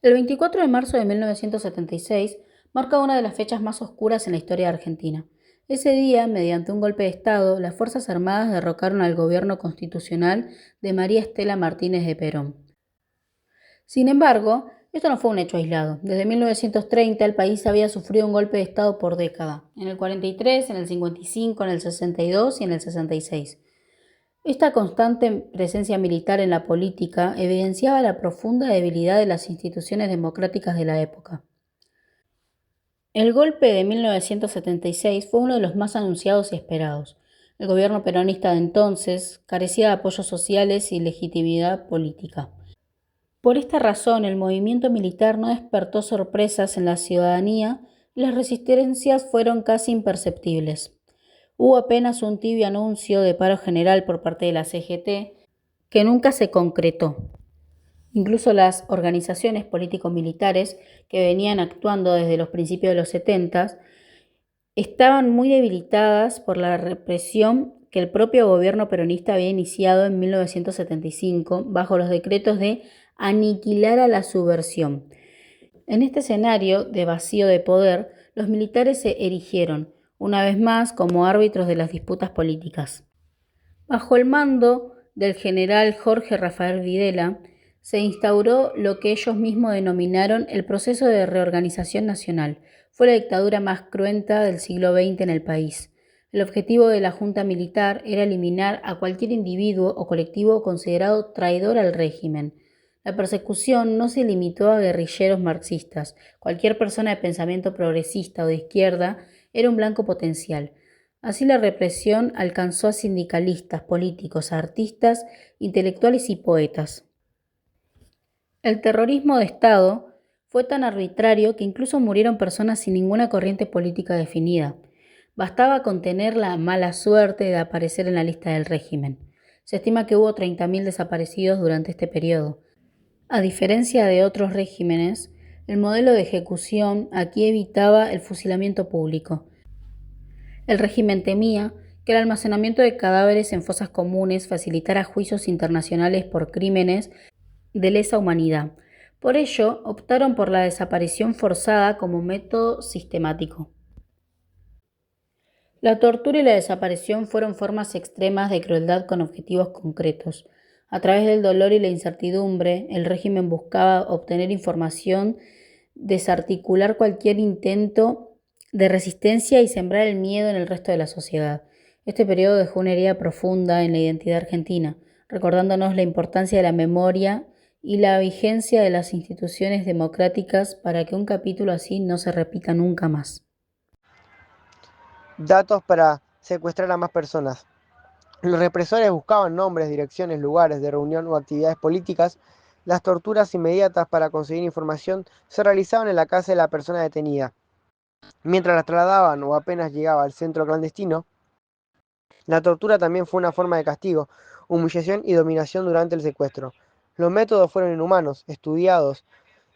El 24 de marzo de 1976 marca una de las fechas más oscuras en la historia de Argentina. Ese día, mediante un golpe de Estado, las Fuerzas Armadas derrocaron al gobierno constitucional de María Estela Martínez de Perón. Sin embargo, esto no fue un hecho aislado. Desde 1930 el país había sufrido un golpe de Estado por década, en el 43, en el 55, en el 62 y en el 66. Esta constante presencia militar en la política evidenciaba la profunda debilidad de las instituciones democráticas de la época. El golpe de 1976 fue uno de los más anunciados y esperados. El gobierno peronista de entonces carecía de apoyos sociales y legitimidad política. Por esta razón, el movimiento militar no despertó sorpresas en la ciudadanía y las resistencias fueron casi imperceptibles. Hubo apenas un tibio anuncio de paro general por parte de la CGT, que nunca se concretó. Incluso las organizaciones político-militares que venían actuando desde los principios de los 70 estaban muy debilitadas por la represión que el propio gobierno peronista había iniciado en 1975 bajo los decretos de aniquilar a la subversión. En este escenario de vacío de poder, los militares se erigieron, una vez más, como árbitros de las disputas políticas. Bajo el mando del general Jorge Rafael Videla, se instauró lo que ellos mismos denominaron el proceso de reorganización nacional. Fue la dictadura más cruenta del siglo XX en el país. El objetivo de la junta militar era eliminar a cualquier individuo o colectivo considerado traidor al régimen. La persecución no se limitó a guerrilleros marxistas. Cualquier persona de pensamiento progresista o de izquierda era un blanco potencial. Así la represión alcanzó a sindicalistas, políticos, artistas, intelectuales y poetas. El terrorismo de Estado fue tan arbitrario que incluso murieron personas sin ninguna corriente política definida. Bastaba con tener la mala suerte de aparecer en la lista del régimen. Se estima que hubo 30.000 desaparecidos durante este periodo. A diferencia de otros regímenes, el modelo de ejecución aquí evitaba el fusilamiento público. El régimen temía que el almacenamiento de cadáveres en fosas comunes facilitara juicios internacionales por crímenes de lesa humanidad. Por ello, optaron por la desaparición forzada como método sistemático. La tortura y la desaparición fueron formas extremas de crueldad con objetivos concretos. A través del dolor y la incertidumbre, el régimen buscaba obtener información, desarticular cualquier intento de resistencia y sembrar el miedo en el resto de la sociedad. Este periodo dejó una herida profunda en la identidad argentina, recordándonos la importancia de la memoria y la vigencia de las instituciones democráticas para que un capítulo así no se repita nunca más. Datos para secuestrar a más personas. Los represores buscaban nombres, direcciones, lugares de reunión o actividades políticas. Las torturas inmediatas para conseguir información se realizaban en la casa de la persona detenida. Mientras la trasladaban o apenas llegaba al centro clandestino, la tortura también fue una forma de castigo, humillación y dominación durante el secuestro. Los métodos fueron inhumanos, estudiados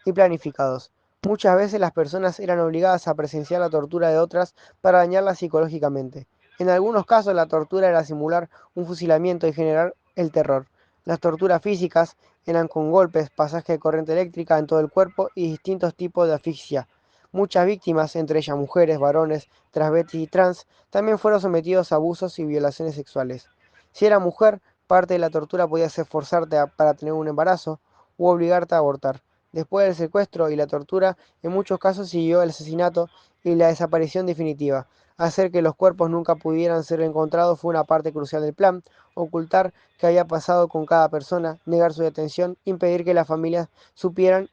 y planificados. Muchas veces las personas eran obligadas a presenciar la tortura de otras para dañarlas psicológicamente. En algunos casos la tortura era simular un fusilamiento y generar el terror. Las torturas físicas eran con golpes, pasaje de corriente eléctrica en todo el cuerpo y distintos tipos de asfixia. Muchas víctimas, entre ellas mujeres, varones, transvestis y trans, también fueron sometidos a abusos y violaciones sexuales. Si era mujer, parte de la tortura podía ser forzarte para tener un embarazo u obligarte a abortar. Después del secuestro y la tortura, en muchos casos siguió el asesinato y la desaparición definitiva. Hacer que los cuerpos nunca pudieran ser encontrados fue una parte crucial del plan. Ocultar qué había pasado con cada persona, negar su detención, impedir que las familias supieran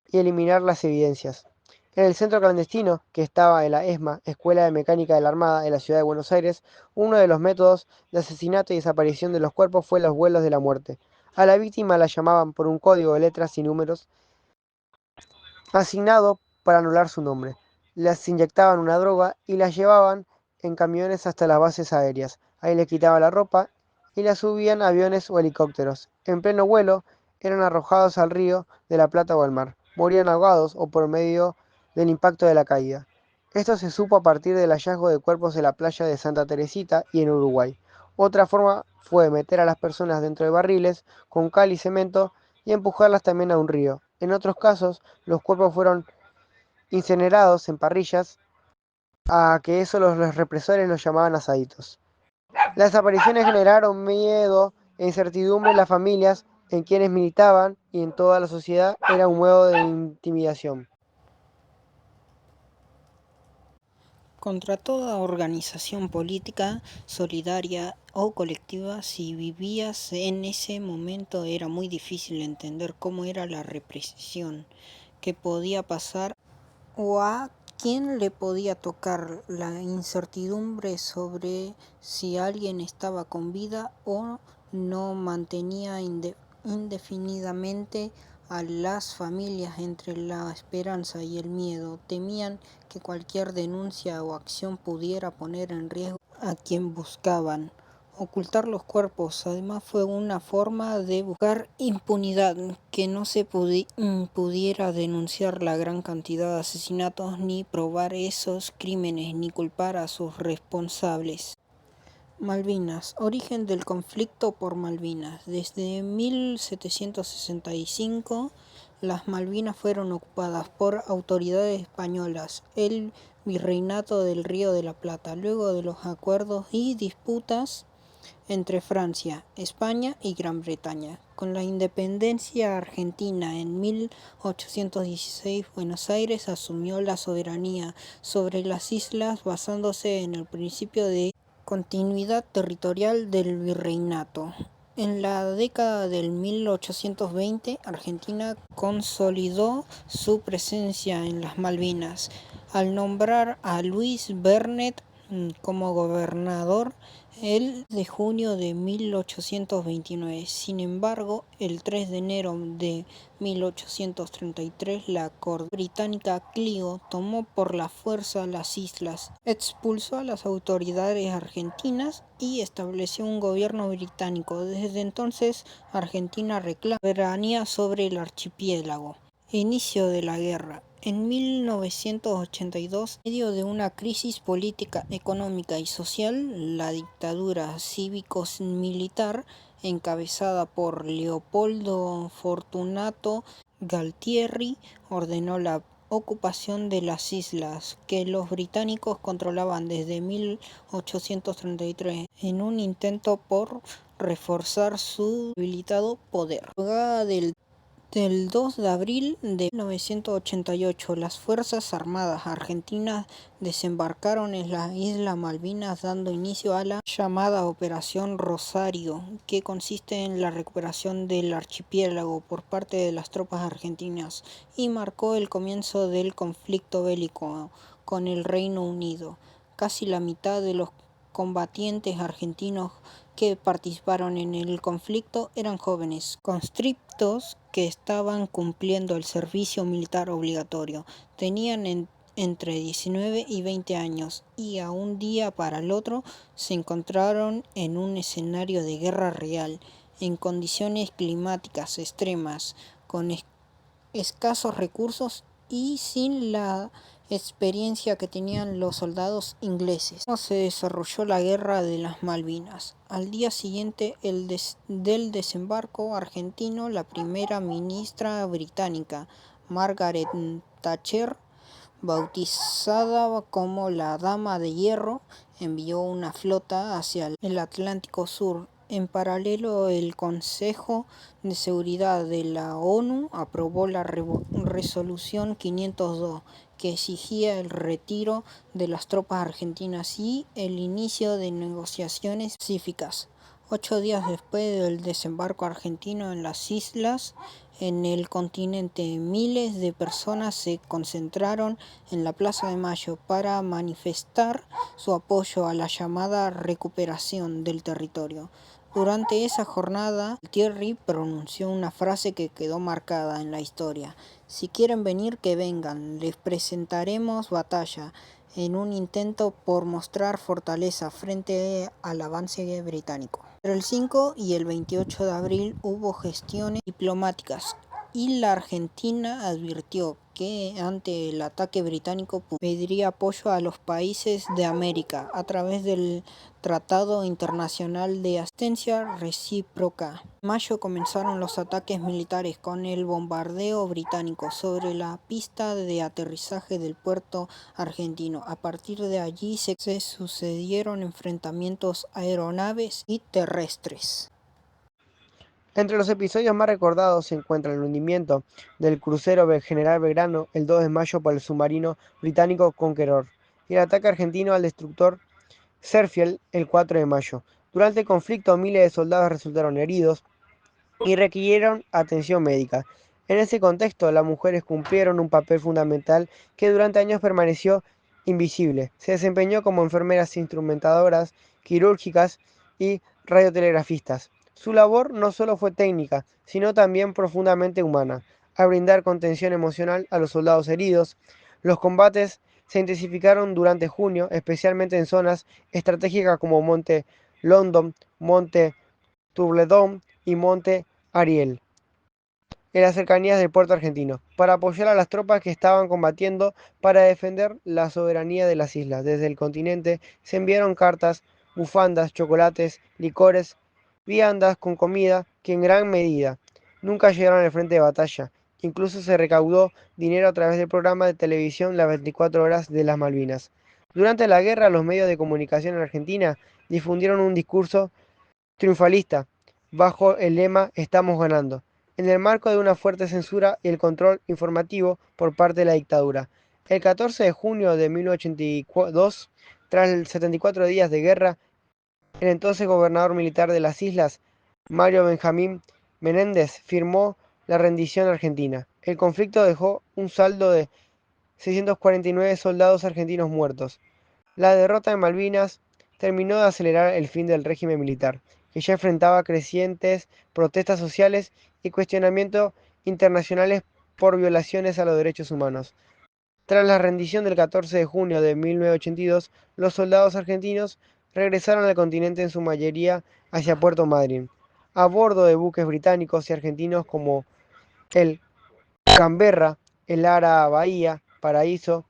y eliminar las evidencias. En el centro clandestino, que estaba en la ESMA, Escuela de Mecánica de la Armada de la Ciudad de Buenos Aires, uno de los métodos de asesinato y desaparición de los cuerpos fue los vuelos de la muerte. A la víctima la llamaban por un código de letras y números asignado para anular su nombre. Las inyectaban una droga y las llevaban en camiones hasta las bases aéreas. Ahí les quitaban la ropa y las subían a aviones o helicópteros. En pleno vuelo eran arrojados al río de la Plata o al mar. Morían ahogados o por medio del impacto de la caída. Esto se supo a partir del hallazgo de cuerpos en la playa de Santa Teresita y en Uruguay. Otra forma fue meter a las personas dentro de barriles con cal y cemento y empujarlas también a un río. En otros casos, los cuerpos fueron incinerados en parrillas, a que eso los represores los llamaban asaditos. Las apariciones generaron miedo e incertidumbre en las familias, en quienes militaban y en toda la sociedad. Era un modo de intimidación. Contra toda organización política, solidaria o colectiva, si vivías en ese momento era muy difícil entender cómo era la represión, qué podía pasar o a quién le podía tocar. La incertidumbre sobre si alguien estaba con vida o no mantenía indefinidamente a las familias entre la esperanza y el miedo. Temían que cualquier denuncia o acción pudiera poner en riesgo a quien buscaban. Ocultar los cuerpos además fue una forma de buscar impunidad, que no se pudiera denunciar la gran cantidad de asesinatos, ni probar esos crímenes, ni culpar a sus responsables. Malvinas. Origen del conflicto por Malvinas. Desde 1765, las Malvinas fueron ocupadas por autoridades españolas, el Virreinato del Río de la Plata, luego de los acuerdos y disputas entre Francia, España y Gran Bretaña. Con la independencia argentina en 1816, Buenos Aires asumió la soberanía sobre las islas basándose en el principio de continuidad territorial del virreinato. En la década del 1820, Argentina consolidó su presencia en las Malvinas al nombrar a Luis Bernet como gobernador el de junio de 1829. Sin embargo, el 3 de enero de 1833, la corona británica Clio tomó por la fuerza las islas, expulsó a las autoridades argentinas y estableció un gobierno británico. Desde entonces, Argentina reclama soberanía sobre el archipiélago. Inicio de la guerra. En 1982, en medio de una crisis política, económica y social, la dictadura cívico-militar encabezada por Leopoldo Fortunato Galtieri ordenó la ocupación de las islas que los británicos controlaban desde 1833 en un intento por reforzar su debilitado poder. Del 2 de abril de 1988, las Fuerzas Armadas Argentinas desembarcaron en las Islas Malvinas, dando inicio a la llamada Operación Rosario, que consiste en la recuperación del archipiélago por parte de las tropas argentinas y marcó el comienzo del conflicto bélico con el Reino Unido. Casi la mitad de los combatientes argentinos que participaron en el conflicto eran jóvenes conscriptos que estaban cumpliendo el servicio militar obligatorio. Tenían entre 19 y 20 años y a un día para el otro se encontraron en un escenario de guerra real, en condiciones climáticas extremas, con escasos recursos y sin la experiencia que tenían los soldados ingleses. ¿Cómo se desarrolló la guerra de las Malvinas? Al día siguiente del desembarco argentino, la primera ministra británica, Margaret Thatcher, bautizada como la Dama de Hierro, envió una flota hacia el Atlántico Sur. En paralelo, el Consejo de Seguridad de la ONU aprobó la resolución 502, que exigía el retiro de las tropas argentinas y el inicio de negociaciones pacíficas. 8 días después del desembarco argentino en las islas, en el continente, miles de personas se concentraron en la Plaza de Mayo para manifestar su apoyo a la llamada recuperación del territorio. Durante esa jornada, Thierry pronunció una frase que quedó marcada en la historia: "Si quieren venir, que vengan, les presentaremos batalla", en un intento por mostrar fortaleza frente al avance británico. Entre el 5 y el 28 de abril hubo gestiones diplomáticas y la Argentina advirtió que ante el ataque británico pediría apoyo a los países de América a través del Tratado Internacional de Asistencia Recíproca. En mayo comenzaron los ataques militares con el bombardeo británico sobre la pista de aterrizaje del puerto argentino. A partir de allí se sucedieron enfrentamientos aeronaves y terrestres. Entre los episodios más recordados se encuentra el hundimiento del crucero General Belgrano el 2 de mayo por el submarino británico Conqueror y el ataque argentino al destructor Seafield el 4 de mayo. Durante el conflicto, miles de soldados resultaron heridos y requirieron atención médica. En ese contexto, las mujeres cumplieron un papel fundamental que durante años permaneció invisible. Se desempeñó como enfermeras instrumentadoras, quirúrgicas y radiotelegrafistas. Su labor no solo fue técnica, sino también profundamente humana, al brindar contención emocional a los soldados heridos. Los combates se intensificaron durante junio, especialmente en zonas estratégicas como Monte London, Monte Tubledón y Monte Ariel, en las cercanías del puerto argentino, para apoyar a las tropas que estaban combatiendo para defender la soberanía de las islas. Desde el continente se enviaron cartas, bufandas, chocolates, licores, viandas con comida que en gran medida nunca llegaron al frente de batalla. Incluso se recaudó dinero a través del programa de televisión Las 24 horas de las Malvinas. Durante la guerra, los medios de comunicación en Argentina difundieron un discurso triunfalista, bajo el lema "Estamos ganando", en el marco de una fuerte censura y el control informativo por parte de la dictadura. El 14 de junio de 1982, tras 74 días de guerra, el entonces gobernador militar de las islas, Mario Benjamín Menéndez, firmó la rendición argentina. El conflicto dejó un saldo de 649 soldados argentinos muertos. La derrota en Malvinas terminó de acelerar el fin del régimen militar, que ya enfrentaba crecientes protestas sociales y cuestionamientos internacionales por violaciones a los derechos humanos. Tras la rendición del 14 de junio de 1982, los soldados argentinos regresaron al continente en su mayoría hacia Puerto Madryn, a bordo de buques británicos y argentinos como el Canberra, el Ara Bahía, Paraíso,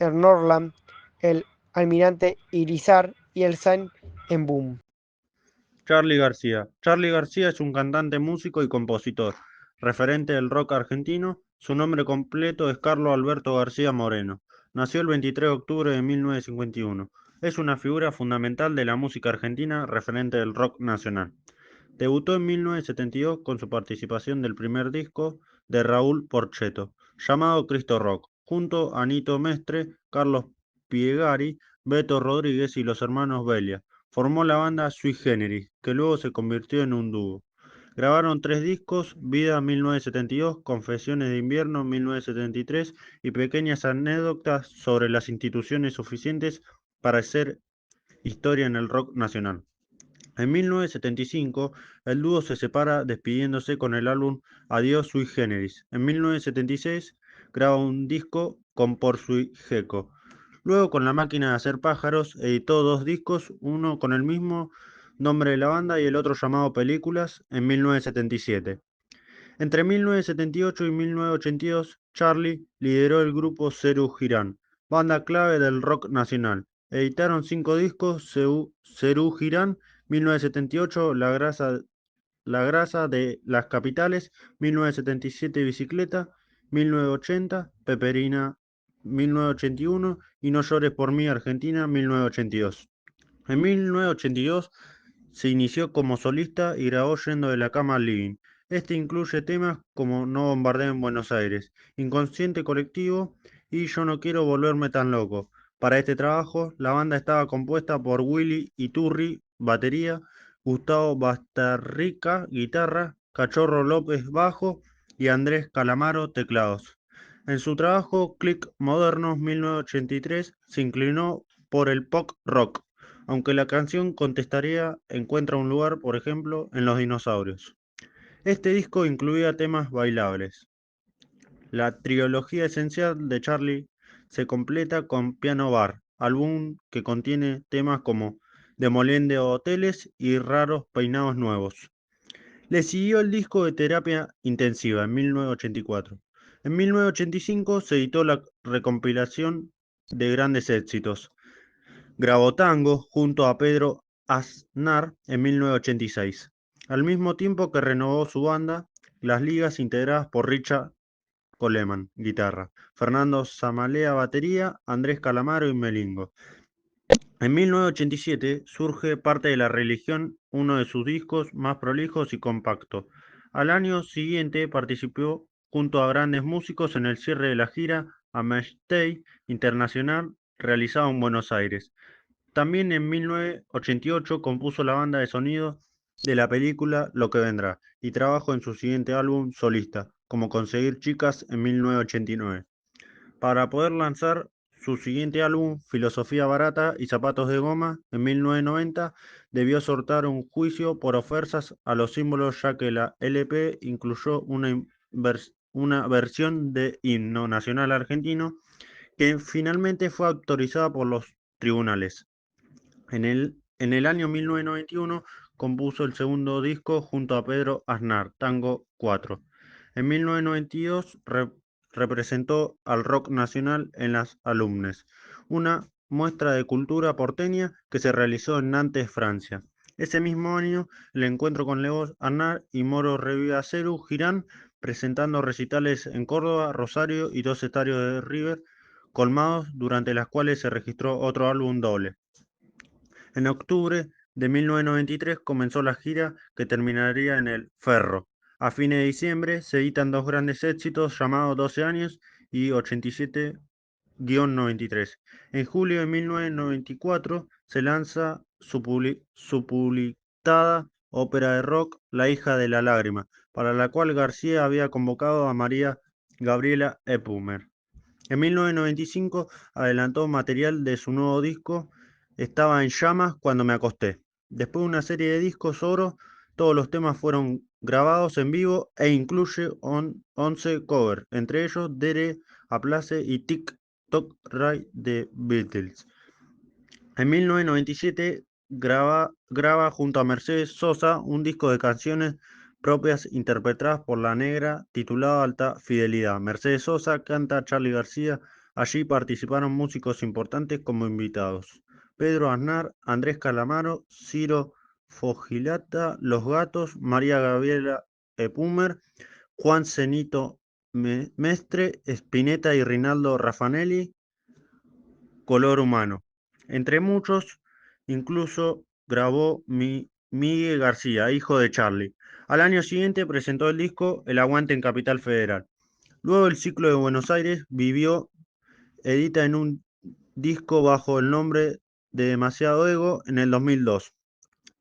el Norland, el Almirante Irizar y el San Embum. Charly García. Charly García es un cantante, músico y compositor, referente del rock argentino. Su nombre completo es Carlos Alberto García Moreno. Nació el 23 de octubre de 1951. Es una figura fundamental de la música argentina, referente del rock nacional. Debutó en 1972 con su participación del primer disco de Raúl Porchetto, llamado Cristo Rock, junto a Nito Mestre, Carlos Piegari, Beto Rodríguez y los hermanos Belia. Formó la banda Sui Generis, que luego se convirtió en un dúo. Grabaron 3 discos: Vida 1972, Confesiones de Invierno 1973 y pequeñas anécdotas sobre las instituciones suficientes para hacer historia en el rock nacional. En 1975, el dúo se separa despidiéndose con el álbum Adiós Sui Generis. En 1976, graba un disco con Por Sui Gecko. Luego, con La Máquina de Hacer Pájaros, editó 2 discos, uno con el mismo nombre de la banda y el otro llamado Películas, en 1977. Entre 1978 y 1982, Charly lideró el grupo Serú Girán, banda clave del rock nacional. Editaron 5 discos: Serú Girán, 1978, La grasa de las capitales, 1977, Bicicleta, 1980, Peperina, 1981 y No llores por mí, Argentina, 1982. En 1982 se inició como solista y grabó Yendo de la cama al living. Este incluye temas como No bombardeen Buenos Aires, Inconsciente colectivo y Yo no quiero volverme tan loco. Para este trabajo, la banda estaba compuesta por Willy Iturri, batería, Gustavo Bastarrica, guitarra, Cachorro López, bajo y Andrés Calamaro, teclados. En su trabajo Click Modernos 1983 se inclinó por el pop rock, aunque la canción contestaría encuentra un lugar, por ejemplo, en Los dinosaurios. Este disco incluía temas bailables. La trilogía esencial de Charly se completa con Piano Bar, álbum que contiene temas como Demoliendo Hoteles y Raros Peinados Nuevos. Le siguió el disco de Terapia Intensiva en 1984. En 1985 se editó la recompilación de grandes éxitos. Grabó tango junto a Pedro Aznar en 1986, al mismo tiempo que renovó su banda, Las Ligas, integradas por Richard Coleman, guitarra, Fernando Zamalea, batería, Andrés Calamaro y Melingo. En 1987 surge Parte de la Religión, uno de sus discos más prolijos y compacto. Al año siguiente participó junto a grandes músicos en el cierre de la gira Amsterdam Internacional realizado en Buenos Aires. También en 1988 compuso la banda de sonido de la película Lo que vendrá y trabajó en su siguiente álbum solista, como Conseguir Chicas en 1989. Para poder lanzar su siguiente álbum, Filosofía Barata y Zapatos de Goma, en 1990, debió sortear un juicio por ofensas a los símbolos, ya que la LP incluyó una versión de himno nacional argentino que finalmente fue autorizada por los tribunales. En el año 1991 compuso el segundo disco junto a Pedro Aznar, Tango 4. En 1992 representó al rock nacional en las Alumnes, una muestra de cultura porteña que se realizó en Nantes, Francia. Ese mismo año, el encuentro con Leo Aznar y Moro Revidaceru Girán, presentando recitales en Córdoba, Rosario y dos estadios de River colmados, durante las cuales se registró otro álbum doble. En octubre de 1993 comenzó la gira que terminaría en el Ferro. A fines de diciembre se editan dos grandes éxitos llamados 12 años y 87-93. En julio de 1994 se lanza su publicada ópera de rock La hija de la lágrima, para la cual García había convocado a María Gabriela Epumer. En 1995 adelantó material de su nuevo disco Estaba en llamas cuando me acosté. Después de una serie de discos oro, todos los temas fueron grabados en vivo e incluye 11 covers, entre ellos Dere, Aplace y Tic Toc Ray de Beatles. En 1997 graba junto a Mercedes Sosa un disco de canciones propias interpretadas por La Negra titulado Alta Fidelidad. Mercedes Sosa canta a Charly García. Allí participaron músicos importantes como invitados: Pedro Aznar, Andrés Calamaro, Ciro Fogilata, Los Gatos, María Gabriela Epumer, Juan Cenito Mestre, Spinetta y Rinaldo Raffanelli, Color Humano. Entre muchos, incluso grabó Miguel García, hijo de Charly. Al año siguiente presentó el disco El Aguante en Capital Federal. Luego el ciclo de Buenos Aires edita en un disco bajo el nombre de Demasiado Ego en el 2002.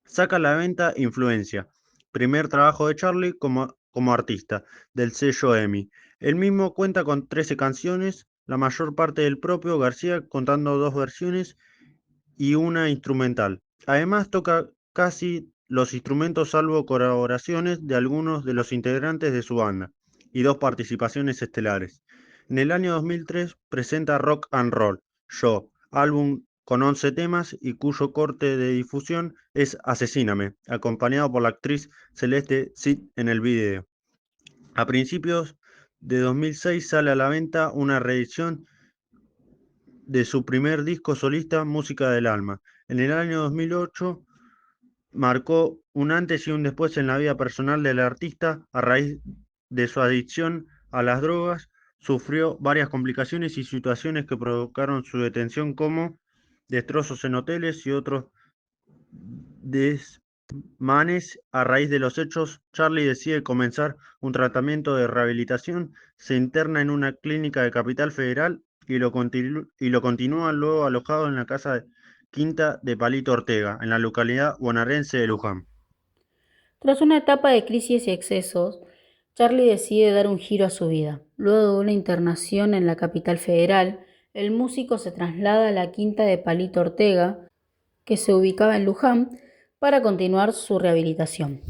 Saca a la venta Influencia, primer trabajo de Charly como artista, del sello EMI. El mismo cuenta con 13 canciones, la mayor parte del propio García, contando dos versiones y una instrumental. Además toca casi los instrumentos, salvo colaboraciones de algunos de los integrantes de su banda y dos participaciones estelares. En el año 2003 presenta Rock and Roll, Yo, álbum con 11 temas y cuyo corte de difusión es Asesíname, acompañado por la actriz Celeste Cid en el video. A principios de 2006 sale a la venta una reedición de su primer disco solista, Música del Alma. En el año 2008 marcó un antes y un después en la vida personal del artista a raíz de su adicción a las drogas. Sufrió varias complicaciones y situaciones que provocaron su detención, como destrozos en hoteles y otros desmanes. A raíz de los hechos, Charly decide comenzar un tratamiento de rehabilitación, se interna en una clínica de Capital Federal y lo continúa luego alojado en la casa Quinta de Palito Ortega, en la localidad bonaerense de Luján. Tras una etapa de crisis y excesos, Charly decide dar un giro a su vida. Luego de una internación en la capital federal, el músico se traslada a la quinta de Palito Ortega, que se ubicaba en Luján, para continuar su rehabilitación.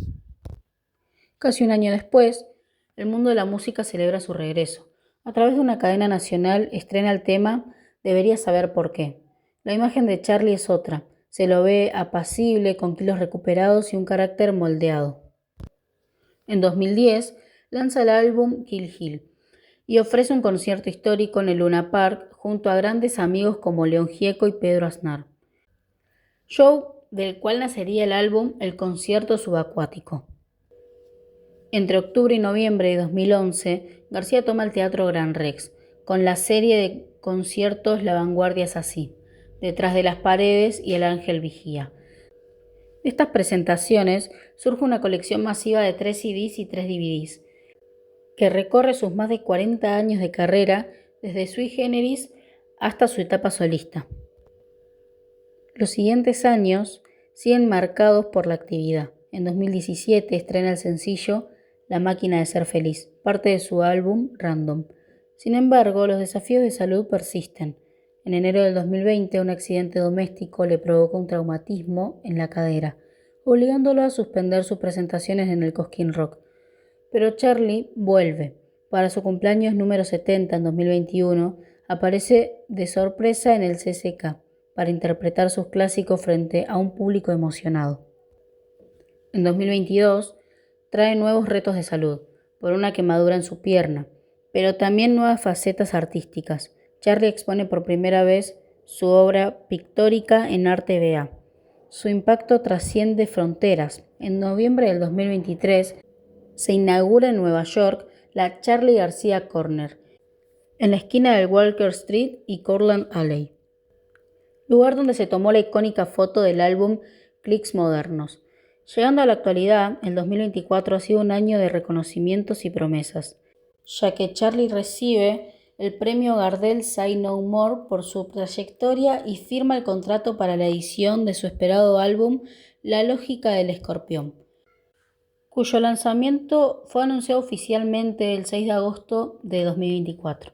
Casi un año después, el mundo de la música celebra su regreso. A través de una cadena nacional estrena el tema Deberías saber por qué. La imagen de Charly es otra. Se lo ve apacible, con kilos recuperados y un carácter moldeado. En 2010 lanza el álbum Kill Hill y ofrece un concierto histórico en el Luna Park junto a grandes amigos como León Gieco y Pedro Aznar. Show del cual nacería el álbum El Concierto Subacuático. Entre octubre y noviembre de 2011, García toma el Teatro Gran Rex, con la serie de conciertos La Vanguardia es así, Detrás de las paredes y El Ángel Vigía. De estas presentaciones surge una colección masiva de 3 CDs y 3 DVDs, que recorre sus más de 40 años de carrera, desde Sui Generis hasta su etapa solista. Los siguientes años siguen marcados por la actividad. En 2017 estrena el sencillo La máquina de ser feliz, parte de su álbum Random. Sin embargo, los desafíos de salud persisten. En enero del 2020, un accidente doméstico le provocó un traumatismo en la cadera, obligándolo a suspender sus presentaciones en el Cosquín Rock. Pero Charly vuelve. Para su cumpleaños número 70 en 2021, aparece de sorpresa en el CCK para interpretar sus clásicos frente a un público emocionado. En 2022, trae nuevos retos de salud, por una quemadura en su pierna, pero también nuevas facetas artísticas. Charly expone por primera vez su obra pictórica en Arte BA. Su impacto trasciende fronteras. En noviembre del 2023 se inaugura en Nueva York la Charly García Corner, en la esquina del Walker Street y Courtland Alley, lugar donde se tomó la icónica foto del álbum Clics Modernos. Llegando a la actualidad, el 2024 ha sido un año de reconocimientos y promesas, ya que Charly recibe el premio Gardel Say No More por su trayectoria y firma el contrato para la edición de su esperado álbum La Lógica del Escorpión, cuyo lanzamiento fue anunciado oficialmente el 6 de agosto de 2024.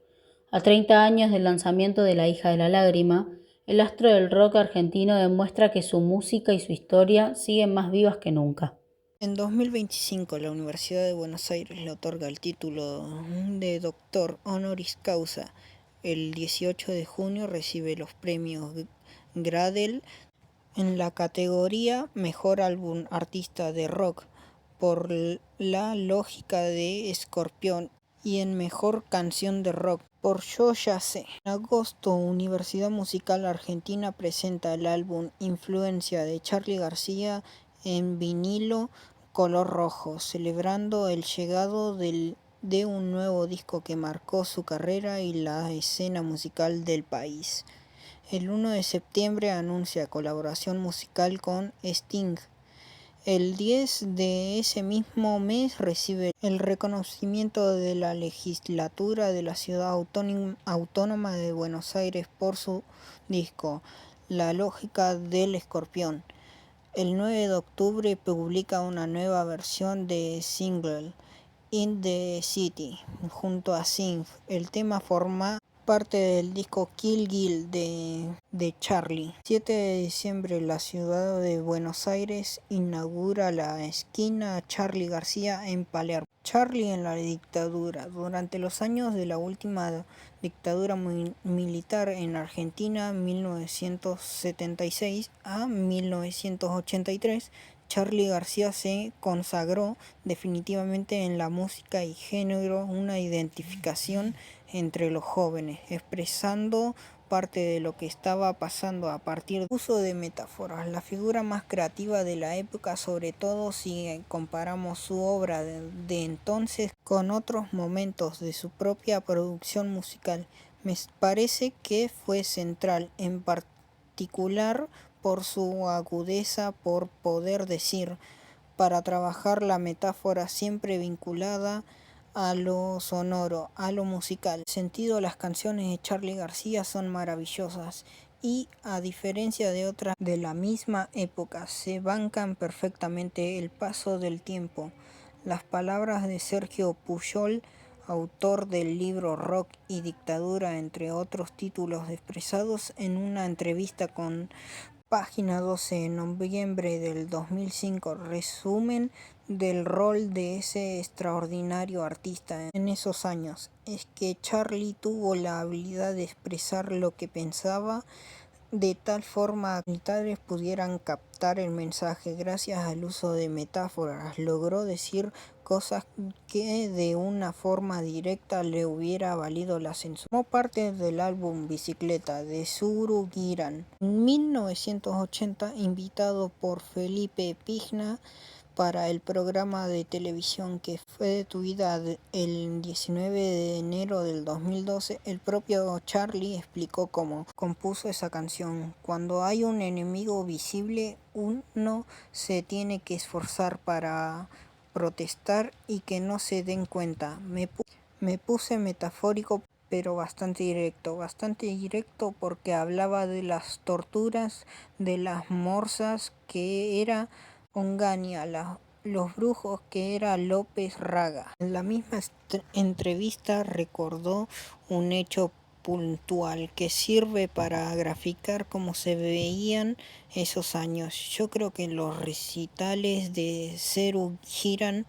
A 30 años del lanzamiento de La hija de la lágrima, el astro del rock argentino demuestra que su música y su historia siguen más vivas que nunca. En 2025, la Universidad de Buenos Aires le otorga el título de doctor honoris causa. El 18 de junio recibe los premios Gradel en la categoría Mejor Álbum Artista de Rock por La Lógica de Escorpión y en Mejor Canción de Rock por Yo Ya Sé. En agosto, Universidad Musical Argentina presenta el álbum Influencia de Charly García en vinilo color rojo, celebrando el llegado de un nuevo disco que marcó su carrera y la escena musical del país. El 1 de septiembre anuncia colaboración musical con Sting. El 10 de ese mismo mes recibe el reconocimiento de la legislatura de la Ciudad Autónoma de Buenos Aires por su disco La Lógica del Escorpión. El 9 de octubre publica una nueva versión de single, In the City, junto a Sing. El tema forma parte del disco Kill Hill de Charly. 7 de diciembre, la ciudad de Buenos Aires inaugura la esquina Charly García en Palermo. Charly en la dictadura. Durante los años de la última dictadura militar en Argentina, 1976 a 1983, Charly García se consagró definitivamente en la música y generó una identificación entre los jóvenes, expresando parte de lo que estaba pasando a partir del uso de metáforas. La figura más creativa de la época, sobre todo si comparamos su obra de entonces con otros momentos de su propia producción musical. Me parece que fue central, en particular por su agudeza, por poder decir, para trabajar la metáfora siempre vinculada a lo sonoro, a lo musical. En ese sentido, las canciones de Charly García son maravillosas y, a diferencia de otras de la misma época, se bancan perfectamente el paso del tiempo. Las palabras de Sergio Puyol, autor del libro Rock y Dictadura, entre otros títulos, expresados en una entrevista con Página 12 en noviembre del 2005, resumen del rol de ese extraordinario artista en esos años. Es que Charly tuvo la habilidad de expresar lo que pensaba de tal forma que los militares pudieran captar el mensaje. Gracias al uso de metáforas, logró decir cosas que de una forma directa le hubiera valido la censura. Como parte del álbum Bicicleta de Zuru Girán. En 1980, invitado por Felipe Pigna para el programa de televisión que fue detuida el 19 de enero del 2012, el propio Charlie explicó cómo compuso esa canción. Cuando hay un enemigo visible, uno se tiene que esforzar para protestar y que no se den cuenta. Me puse metafórico pero bastante directo porque hablaba de las torturas de las morsas que era Ongaña, los brujos que era López Raga. En la misma entrevista recordó un hecho puntual que sirve para graficar cómo se veían esos años. Yo creo que los recitales de Zero Girán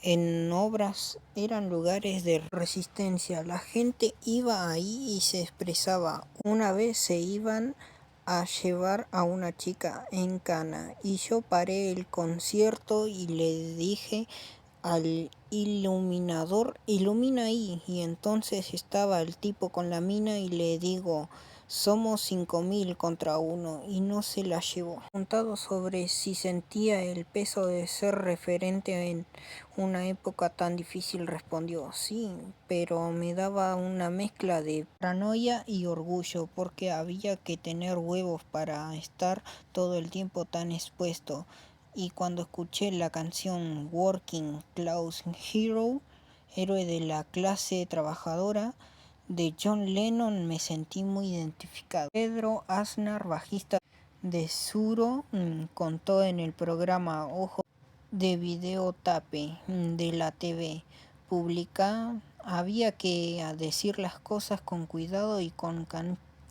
en obras eran lugares de resistencia. La gente iba ahí y se expresaba. Una vez se iban a llevar a una chica en cana y yo paré el concierto y le dije al iluminador, ilumina ahí, y entonces estaba el tipo con la mina y le digo, somos 5000 contra uno, y no se la llevó. Preguntado sobre si sentía el peso de ser referente en una época tan difícil, respondió, sí, pero me daba una mezcla de paranoia y orgullo, porque había que tener huevos para estar todo el tiempo tan expuesto. Y cuando escuché la canción Working Class Hero, héroe de la clase trabajadora, de John Lennon, me sentí muy identificado. Pedro Aznar, bajista de Zuro, contó en el programa Ojo de Videotape de la TV pública, había que decir las cosas con cuidado y con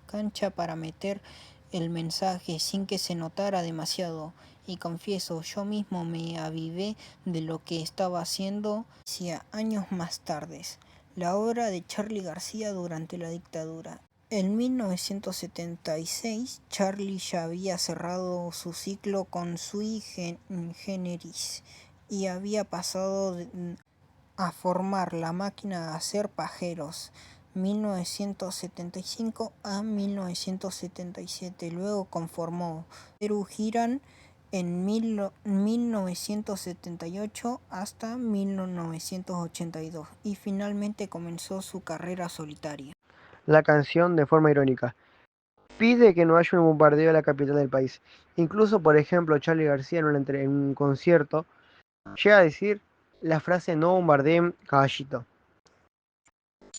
cancha para meter el mensaje sin que se notara demasiado. Y confieso, yo mismo me avivé de lo que estaba haciendo hacia años más tarde. La obra de Charly García durante la dictadura. En 1976, Charly ya había cerrado su ciclo con Sui Generis y había pasado a formar La Máquina de Hacer Pajeros, 1975 a 1977. Luego conformó Zero Girán en 1978 hasta 1982 y finalmente comenzó su carrera solitaria. La canción, de forma irónica, pide que no haya un bombardeo a la capital del país. Incluso, por ejemplo, Charly García en un concierto llega a decir la frase no bombardeen caballito.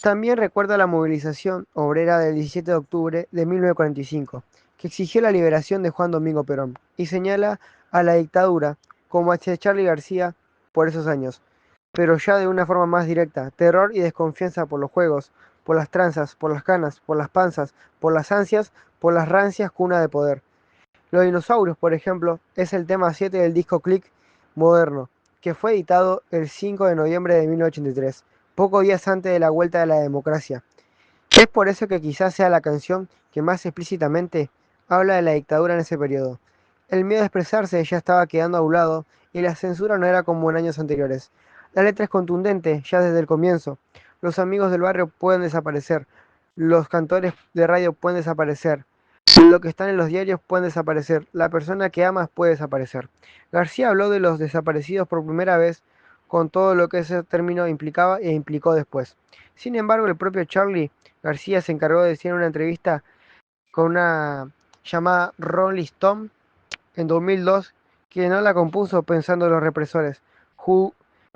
También recuerda la movilización obrera del 17 de octubre de 1945, que exigió la liberación de Juan Domingo Perón, y señala a la dictadura como hacia Charly García por esos años, pero ya de una forma más directa: terror y desconfianza por los juegos, por las tranzas, por las canas, por las panzas, por las ansias, por las rancias cuna de poder. Los dinosaurios, por ejemplo, es el tema 7 del disco Click Moderno, que fue editado el 5 de noviembre de 1983, pocos días antes de la vuelta de la democracia. Es por eso que quizás sea la canción que más explícitamente habla de la dictadura en ese periodo. El miedo a expresarse ya estaba quedando a un lado y la censura no era como en años anteriores. La letra es contundente ya desde el comienzo. Los amigos del barrio pueden desaparecer, los cantores de radio pueden desaparecer, lo que están en los diarios pueden desaparecer, la persona que amas puede desaparecer. García habló de los desaparecidos por primera vez con todo lo que ese término implicaba e implicó después. Sin embargo, el propio Charly García se encargó de decir en una entrevista con una llamada Rolling Stone en 2002 que no la compuso pensando en los represores.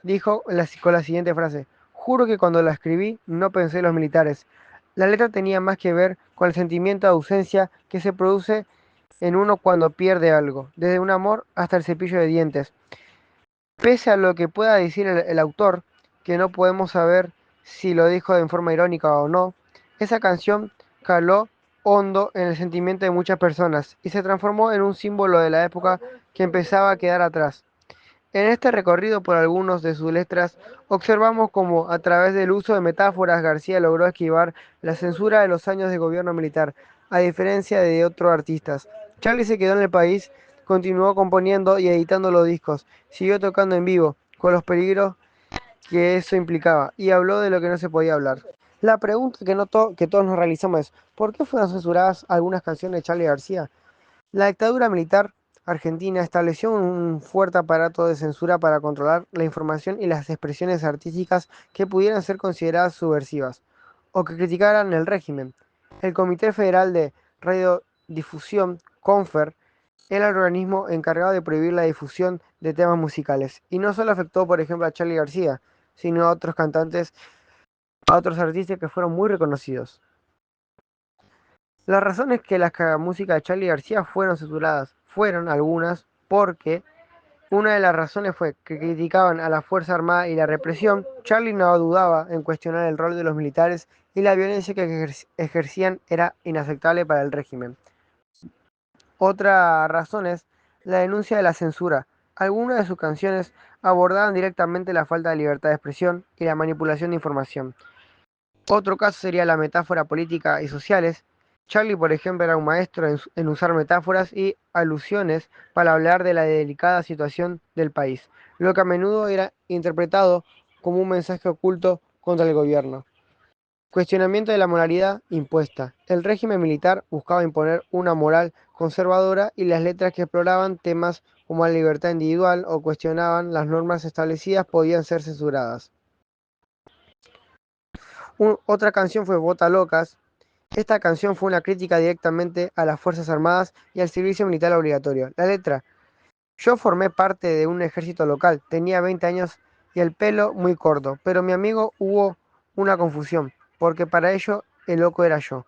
Dijo con la siguiente frase: juro que cuando la escribí no pensé en los militares. La letra tenía más que ver con el sentimiento de ausencia que se produce en uno cuando pierde algo, desde un amor hasta el cepillo de dientes. Pese a lo que pueda decir el autor, que no podemos saber si lo dijo en forma irónica o no, esa canción caló hondo en el sentimiento de muchas personas y se transformó en un símbolo de la época que empezaba a quedar atrás. En este recorrido por algunos de sus letras, observamos cómo, a través del uso de metáforas, García logró esquivar la censura de los años de gobierno militar, a diferencia de otros artistas. Charly se quedó en el país, continuó componiendo y editando los discos, siguió tocando en vivo, con los peligros que eso implicaba y habló de lo que no se podía hablar. La pregunta que todos nos realizamos es, ¿por qué fueron censuradas algunas canciones de Charly García? La dictadura militar argentina estableció un fuerte aparato de censura para controlar la información y las expresiones artísticas que pudieran ser consideradas subversivas o que criticaran el régimen. El Comité Federal de Radiodifusión, CONFER, era el organismo encargado de prohibir la difusión de temas musicales, y no solo afectó, por ejemplo, a Charly García, sino a otros cantantes, a otros artistas que fueron muy reconocidos. Las razones que la música de Charly García fueron censuradas fueron algunas porque una de las razones fue que criticaban a la Fuerza Armada y la represión. Charly no dudaba en cuestionar el rol de los militares y la violencia que ejercían era inaceptable para el régimen. Otra razón es la denuncia de la censura. Algunas de sus canciones abordaban directamente la falta de libertad de expresión y la manipulación de información. Otro caso sería la metáfora política y sociales. Charly, por ejemplo, era un maestro en usar metáforas y alusiones para hablar de la delicada situación del país, lo que a menudo era interpretado como un mensaje oculto contra el gobierno. Cuestionamiento de la moralidad impuesta. El régimen militar buscaba imponer una moral conservadora y las letras que exploraban temas como la libertad individual o cuestionaban las normas establecidas podían ser censuradas. Otra canción fue Bota Locas. Esta canción fue una crítica directamente a las Fuerzas Armadas y al servicio militar obligatorio. La letra: yo formé parte de un ejército local, tenía 20 años y el pelo muy corto, pero mi amigo hubo una confusión, porque para ello el loco era yo,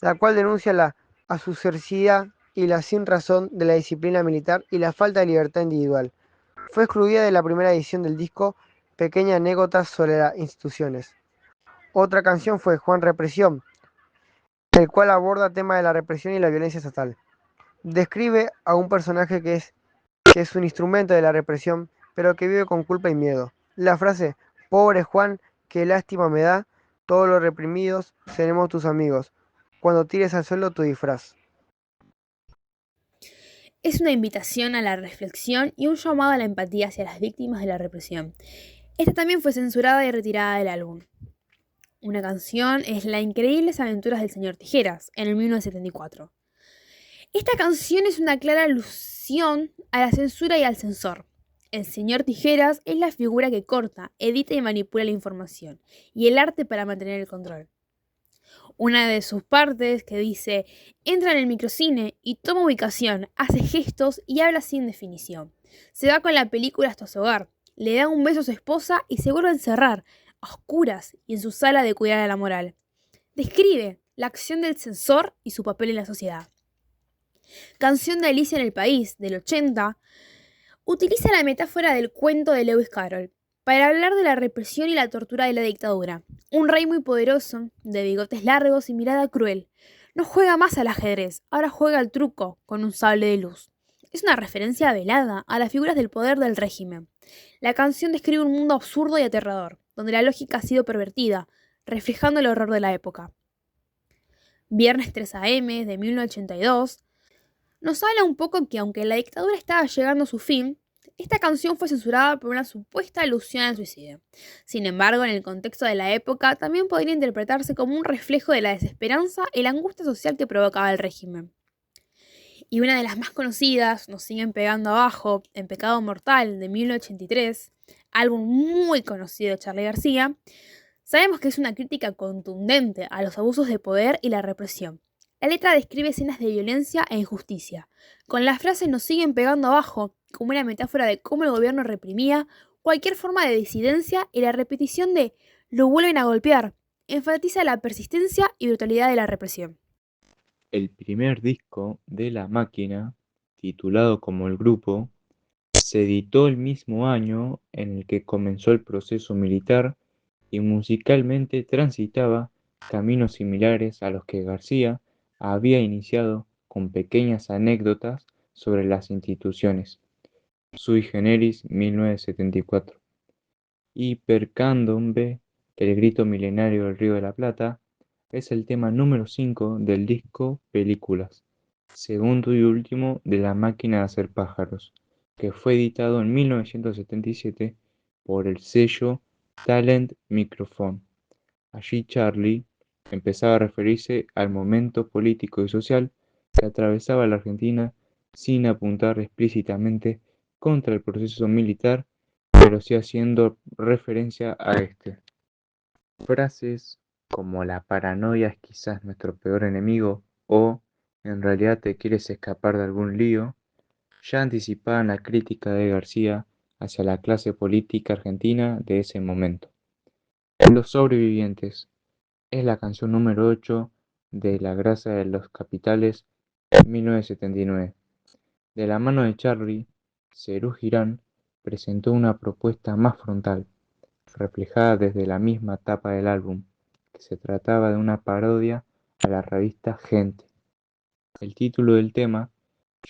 la cual denuncia la asucercidad y la sin razón de la disciplina militar y la falta de libertad individual. Fue excluida de la primera edición del disco Pequeña anécdota sobre las instituciones. Otra canción fue Juan Represión, el cual aborda temas de la represión y la violencia estatal. Describe a un personaje que es un instrumento de la represión, pero que vive con culpa y miedo. La frase, pobre Juan, qué lástima me da, todos los reprimidos seremos tus amigos, cuando tires al suelo tu disfraz. Es una invitación a la reflexión y un llamado a la empatía hacia las víctimas de la represión. Esta también fue censurada y retirada del álbum. Una canción es Las increíbles aventuras del señor Tijeras, en el 1974. Esta canción es una clara alusión a la censura y al censor. El señor Tijeras es la figura que corta, edita y manipula la información, y el arte para mantener el control. Una de sus partes que dice, entra en el microcine y toma ubicación, hace gestos y habla sin definición. Se va con la película hasta su hogar, le da un beso a su esposa y se vuelve a encerrar, a oscuras y en su sala de cuidar a la moral. Describe la acción del censor y su papel en la sociedad. Canción de Alicia en el País, del 80, utiliza la metáfora del cuento de Lewis Carroll para hablar de la represión y la tortura de la dictadura. Un rey muy poderoso, de bigotes largos y mirada cruel. No juega más al ajedrez, ahora juega al truco con un sable de luz. Es una referencia velada a las figuras del poder del régimen. La canción describe un mundo absurdo y aterrador, donde la lógica ha sido pervertida, reflejando el horror de la época. Viernes 3 a.m. de 1982 nos habla un poco que aunque la dictadura estaba llegando a su fin, esta canción fue censurada por una supuesta alusión al suicidio. Sin embargo, en el contexto de la época, también podría interpretarse como un reflejo de la desesperanza y la angustia social que provocaba el régimen. Y una de las más conocidas, Nos siguen pegando abajo, En pecado mortal, de 1983, álbum muy conocido de Charly García, sabemos que es una crítica contundente a los abusos de poder y la represión. La letra describe escenas de violencia e injusticia, con la frase Nos siguen pegando abajo, como una metáfora de cómo el gobierno reprimía cualquier forma de disidencia, y la repetición de lo vuelven a golpear enfatiza la persistencia y brutalidad de la represión. El primer disco de La Máquina, titulado como El Grupo, se editó el mismo año en el que comenzó el proceso militar y musicalmente transitaba caminos similares a los que García había iniciado con pequeñas anécdotas sobre las instituciones. Sui Generis 1974. Y Per Candombe, el grito milenario del Río de la Plata, es el tema número 5 del disco Películas, segundo y último de La Máquina de Hacer Pájaros, que fue editado en 1977 por el sello Talent Microphone. Allí Charlie empezaba a referirse al momento político y social que atravesaba la Argentina sin apuntar explícitamente contra el proceso militar, pero sí haciendo referencia a este. Frases como la paranoia es quizás nuestro peor enemigo o en realidad te quieres escapar de algún lío, ya anticipaban la crítica de García hacia la clase política argentina de ese momento. Los sobrevivientes es la canción número 8 de La grasa de los capitales 1979. De la mano de Charlie, Serú Girán presentó una propuesta más frontal, reflejada desde la misma tapa del álbum, que se trataba de una parodia a la revista Gente. El título del tema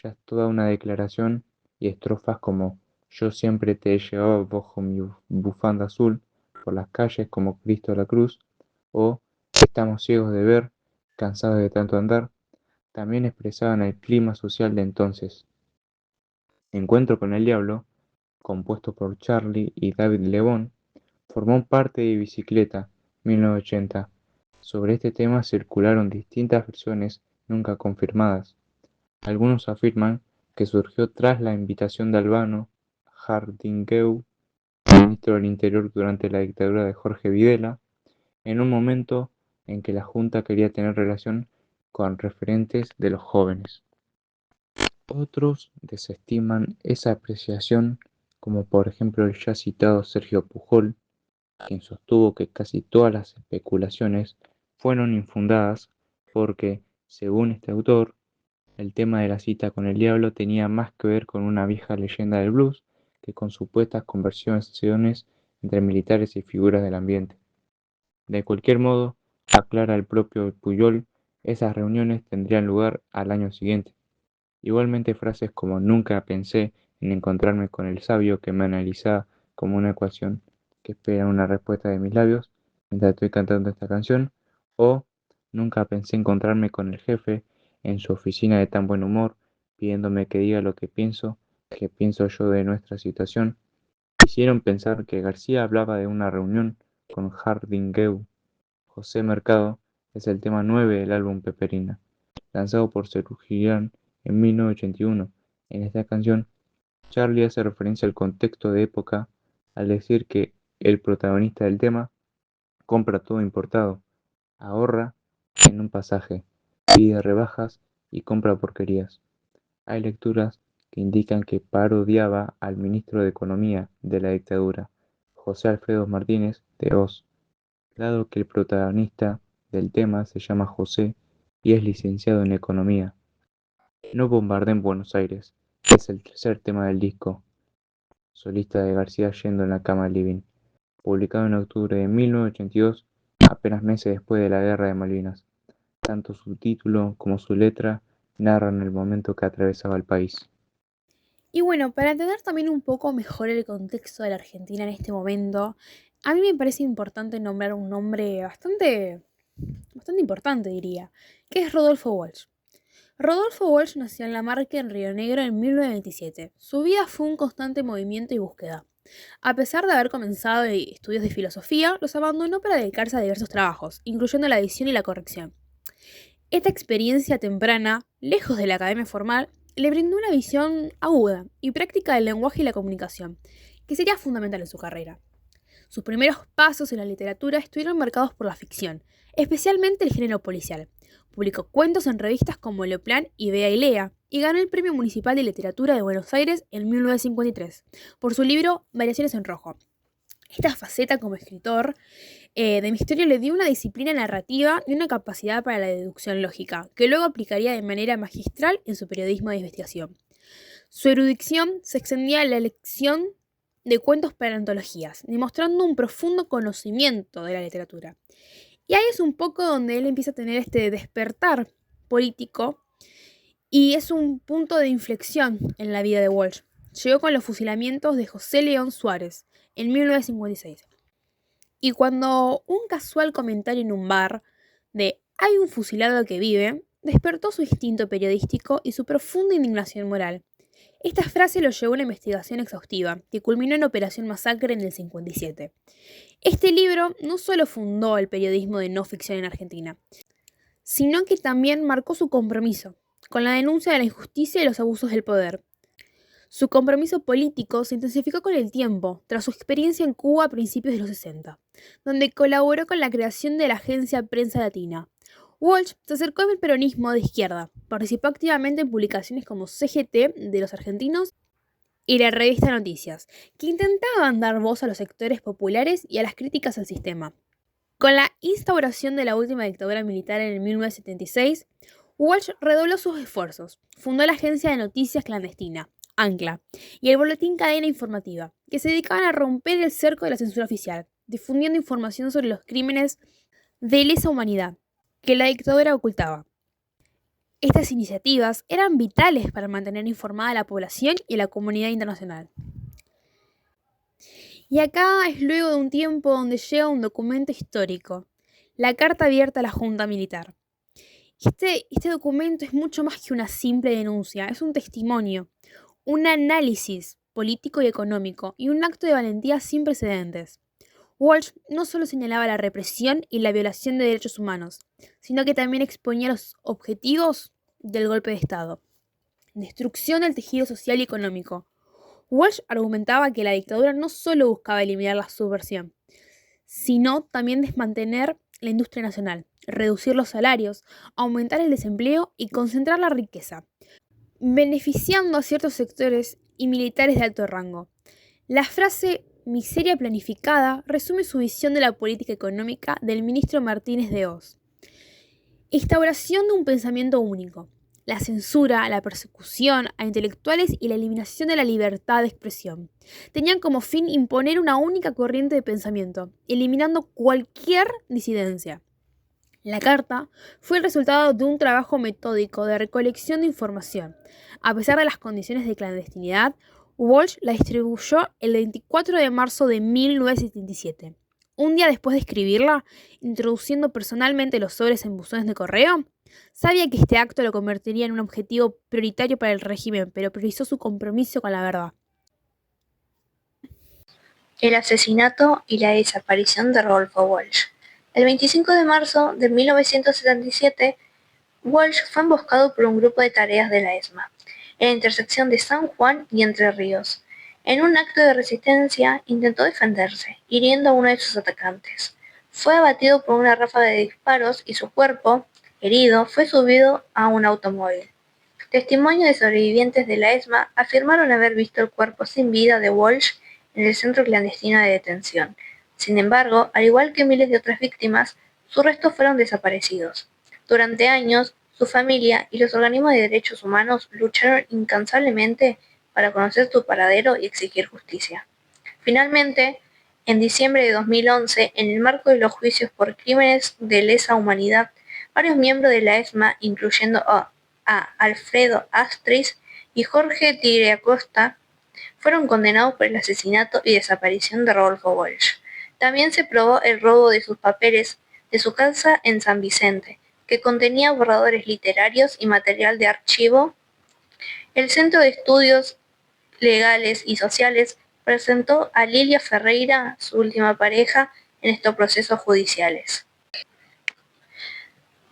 ya es toda una declaración y estrofas como yo siempre te he llevado bajo mi bufanda azul por las calles como Cristo a la cruz o estamos ciegos de ver, cansados de tanto andar, también expresaban el clima social de entonces. Encuentro con el Diablo, compuesto por Charlie y David Lebón, formó parte de Bicicleta, 1980. Sobre este tema circularon distintas versiones nunca confirmadas. Algunos afirman que surgió tras la invitación de Albano Jardingueu, ministro del Interior durante la dictadura de Jorge Videla, en un momento en que la Junta quería tener relación con referentes de los jóvenes. Otros desestiman esa apreciación, como por ejemplo el ya citado Sergio Pujol, quien sostuvo que casi todas las especulaciones fueron infundadas porque, según este autor, el tema de la cita con el diablo tenía más que ver con una vieja leyenda del blues que con supuestas conversaciones entre militares y figuras del ambiente. De cualquier modo, aclara el propio Pujol, esas reuniones tendrían lugar al año siguiente. Igualmente frases como nunca pensé en encontrarme con el sabio que me analiza como una ecuación que espera una respuesta de mis labios mientras estoy cantando esta canción, o nunca pensé encontrarme con el jefe en su oficina de tan buen humor pidiéndome que diga lo que pienso yo de nuestra situación, hicieron pensar que García hablaba de una reunión con Jardingueu. José Mercado es el tema 9 del álbum Peperina, lanzado por Serú Girán en 1981. En esta canción, Charlie hace referencia al contexto de época al decir que el protagonista del tema compra todo importado, ahorra en un pasaje, pide rebajas y compra porquerías. Hay lecturas que indican que parodiaba al ministro de Economía de la dictadura, José Alfredo Martínez de Hoz, dado que el protagonista del tema se llama José y es licenciado en Economía. No bombardeen Buenos Aires es el tercer tema del disco, solista de García yendo en la cama living, publicado en octubre de 1982, apenas meses después de la Guerra de Malvinas. Tanto su título como su letra narran el momento que atravesaba el país. Y bueno, para entender también un poco mejor el contexto de la Argentina en este momento, a mí me parece importante nombrar un nombre bastante importante, diría, que es Rodolfo Walsh. Rodolfo Walsh nació en Lamarque, en Río Negro, en 1927. Su vida fue un constante movimiento y búsqueda. A pesar de haber comenzado estudios de filosofía, los abandonó para dedicarse a diversos trabajos, incluyendo la edición y la corrección. Esta experiencia temprana, lejos de la academia formal, le brindó una visión aguda y práctica del lenguaje y la comunicación, que sería fundamental en su carrera. Sus primeros pasos en la literatura estuvieron marcados por la ficción, especialmente el género policial. Publicó cuentos en revistas como Leoplan y Bea y Lea, y ganó el Premio Municipal de Literatura de Buenos Aires en 1953 por su libro Variaciones en Rojo. Esta faceta como escritor de misterio le dio una disciplina narrativa y una capacidad para la deducción lógica, que luego aplicaría de manera magistral en su periodismo de investigación. Su erudición se extendía a la elección de cuentos para antologías, demostrando un profundo conocimiento de la literatura. Y ahí es un poco donde él empieza a tener este despertar político y es un punto de inflexión en la vida de Walsh. Llegó con los fusilamientos de José León Suárez en 1956. Y cuando un casual comentario en un bar de "hay un fusilado que vive", despertó su instinto periodístico y su profunda indignación moral. Esta frase lo llevó a una investigación exhaustiva, que culminó en Operación Masacre en el 57. Este libro no solo fundó el periodismo de no ficción en Argentina, sino que también marcó su compromiso con la denuncia de la injusticia y los abusos del poder. Su compromiso político se intensificó con el tiempo, tras su experiencia en Cuba a principios de los 60, donde colaboró con la creación de la agencia Prensa Latina. Walsh se acercó al peronismo de izquierda, participó activamente en publicaciones como CGT de los argentinos y la revista Noticias, que intentaban dar voz a los sectores populares y a las críticas al sistema. Con la instauración de la última dictadura militar en 1976, Walsh redobló sus esfuerzos, fundó la agencia de noticias clandestina, Ancla, y el boletín Cadena Informativa, que se dedicaban a romper el cerco de la censura oficial, difundiendo información sobre los crímenes de lesa humanidad que la dictadura ocultaba. Estas iniciativas eran vitales para mantener informada a la población y a la comunidad internacional. Y acá es luego de un tiempo donde llega un documento histórico, la Carta Abierta a la Junta Militar. Este documento es mucho más que una simple denuncia, es un testimonio, un análisis político y económico y un acto de valentía sin precedentes. Walsh no solo señalaba la represión y la violación de derechos humanos, sino que también exponía los objetivos del golpe de Estado: destrucción del tejido social y económico. Walsh argumentaba que la dictadura no solo buscaba eliminar la subversión, sino también desmanteler la industria nacional, reducir los salarios, aumentar el desempleo y concentrar la riqueza, beneficiando a ciertos sectores y militares de alto rango. La frase miseria planificada resume su visión de la política económica del ministro Martínez de Hoz. Instauración de un pensamiento único, la censura, la persecución a intelectuales y la eliminación de la libertad de expresión. Tenían como fin imponer una única corriente de pensamiento, eliminando cualquier disidencia. La carta fue el resultado de un trabajo metódico de recolección de información. A pesar de las condiciones de clandestinidad, Walsh la distribuyó el 24 de marzo de 1977. Un día después de escribirla, introduciendo personalmente los sobres en buzones de correo, sabía que este acto lo convertiría en un objetivo prioritario para el régimen, pero priorizó su compromiso con la verdad. El asesinato y la desaparición de Rodolfo Walsh. El 25 de marzo de 1977, Walsh fue emboscado por un grupo de tareas de la ESMA, en la intersección de San Juan y Entre Ríos. En un acto de resistencia, intentó defenderse, hiriendo a uno de sus atacantes. Fue abatido por una ráfaga de disparos y su cuerpo, herido, fue subido a un automóvil. Testimonios de sobrevivientes de la ESMA afirmaron haber visto el cuerpo sin vida de Walsh en el centro clandestino de detención. Sin embargo, al igual que miles de otras víctimas, sus restos fueron desaparecidos. Durante años, su familia y los organismos de derechos humanos lucharon incansablemente para conocer su paradero y exigir justicia. Finalmente, en diciembre de 2011, en el marco de los juicios por crímenes de lesa humanidad, varios miembros de la ESMA, incluyendo a Alfredo Astris y Jorge Tigre Acosta, fueron condenados por el asesinato y desaparición de Rodolfo Walsh. También se probó el robo de sus papeles de su casa en San Vicente, que contenía borradores literarios y material de archivo. El Centro de Estudios Legales y Sociales presentó a Lilia Ferreira, su última pareja, en estos procesos judiciales.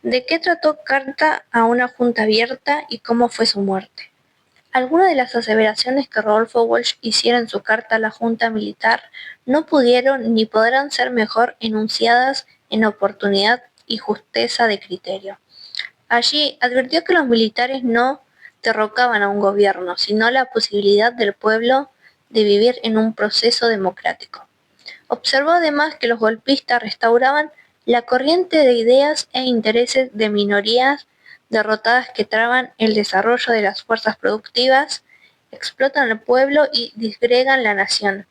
¿De qué trató Carta a una Junta Abierta y cómo fue su muerte? Algunas de las aseveraciones que Rodolfo Walsh hiciera en su carta a la Junta Militar no pudieron ni podrán ser mejor enunciadas en oportunidad y justeza de criterio. Allí advirtió que los militares no derrocaban a un gobierno, sino la posibilidad del pueblo de vivir en un proceso democrático. Observó además que los golpistas restauraban la corriente de ideas e intereses de minorías derrotadas que traban el desarrollo de las fuerzas productivas, explotan al pueblo y disgregan la nación.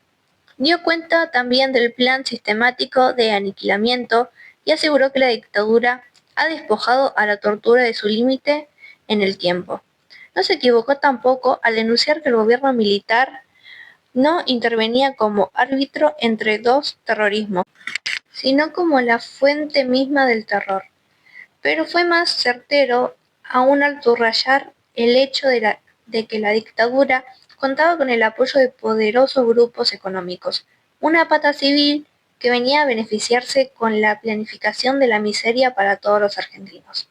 Dio cuenta también del plan sistemático de aniquilamiento y aseguró que la dictadura ha despojado a la tortura de su límite en el tiempo. No se equivocó tampoco al denunciar que el gobierno militar no intervenía como árbitro entre dos terrorismos, sino como la fuente misma del terror. Pero fue más certero aún al subrayar el hecho de de que la dictadura contaba con el apoyo de poderosos grupos económicos, una pata civil que venía a beneficiarse con la planificación de la miseria para todos los argentinos.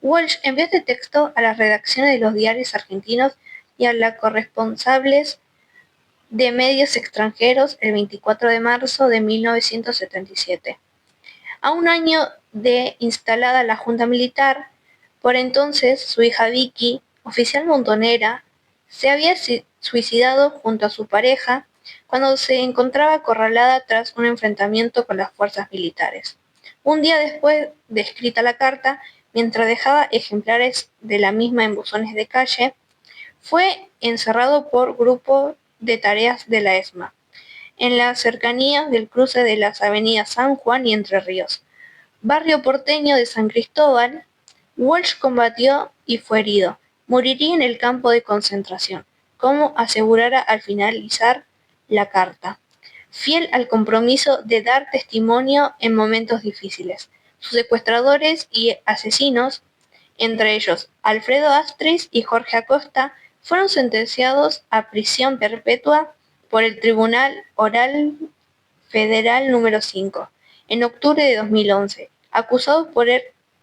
Walsh envió este texto a las redacciones de los diarios argentinos y a las corresponsables de medios extranjeros el 24 de marzo de 1977. A un año de instalada la Junta Militar, por entonces su hija Vicky, oficial montonera, se había suicidado junto a su pareja cuando se encontraba acorralada tras un enfrentamiento con las fuerzas militares. Un día después de escrita la carta, mientras dejaba ejemplares de la misma en buzones de calle, fue encerrado por grupo de tareas de la ESMA, en las cercanías del cruce de las avenidas San Juan y Entre Ríos, barrio porteño de San Cristóbal. Walsh combatió y fue herido. Moriría en el campo de concentración, como asegurara al finalizar la carta, fiel al compromiso de dar testimonio en momentos difíciles. Sus secuestradores y asesinos, entre ellos Alfredo Astris y Jorge Acosta, fueron sentenciados a prisión perpetua por el Tribunal Oral Federal número 5 en octubre de 2011, acusados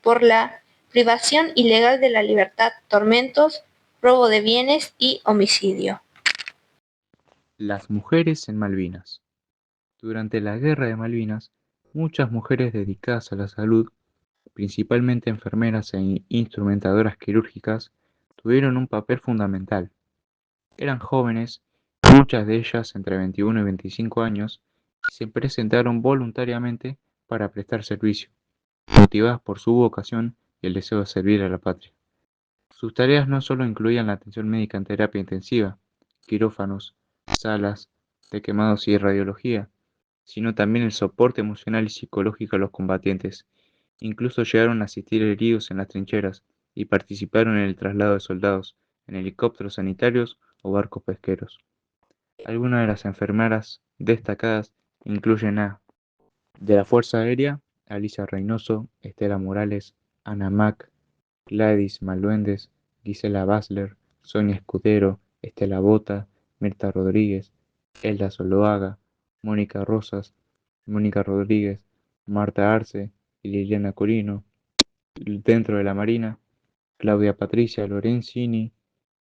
por la privación ilegal de la libertad, tormentos, robo de bienes y homicidio. Las mujeres en Malvinas. Durante la Guerra de Malvinas, muchas mujeres dedicadas a la salud, principalmente enfermeras e instrumentadoras quirúrgicas, tuvieron un papel fundamental. Eran jóvenes, muchas de ellas entre 21 y 25 años, y se presentaron voluntariamente para prestar servicio, motivadas por su vocación y el deseo de servir a la patria. Sus tareas no solo incluían la atención médica en terapia intensiva, quirófanos, salas de quemados y radiología, sino también el soporte emocional y psicológico a los combatientes. Incluso llegaron a asistir a heridos en las trincheras y participaron en el traslado de soldados en helicópteros sanitarios o barcos pesqueros. Algunas de las enfermeras destacadas incluyen de la Fuerza Aérea, Alicia Reynoso, Estela Morales, Ana Mac, Gladys Maluendes, Gisela Basler, Sonia Escudero, Estela Bota, Mirta Rodríguez, Elda Zoloaga, Mónica Rosas, Mónica Rodríguez, Marta Arce y Liliana Corino. Dentro de la Marina, Claudia Patricia Lorenzini,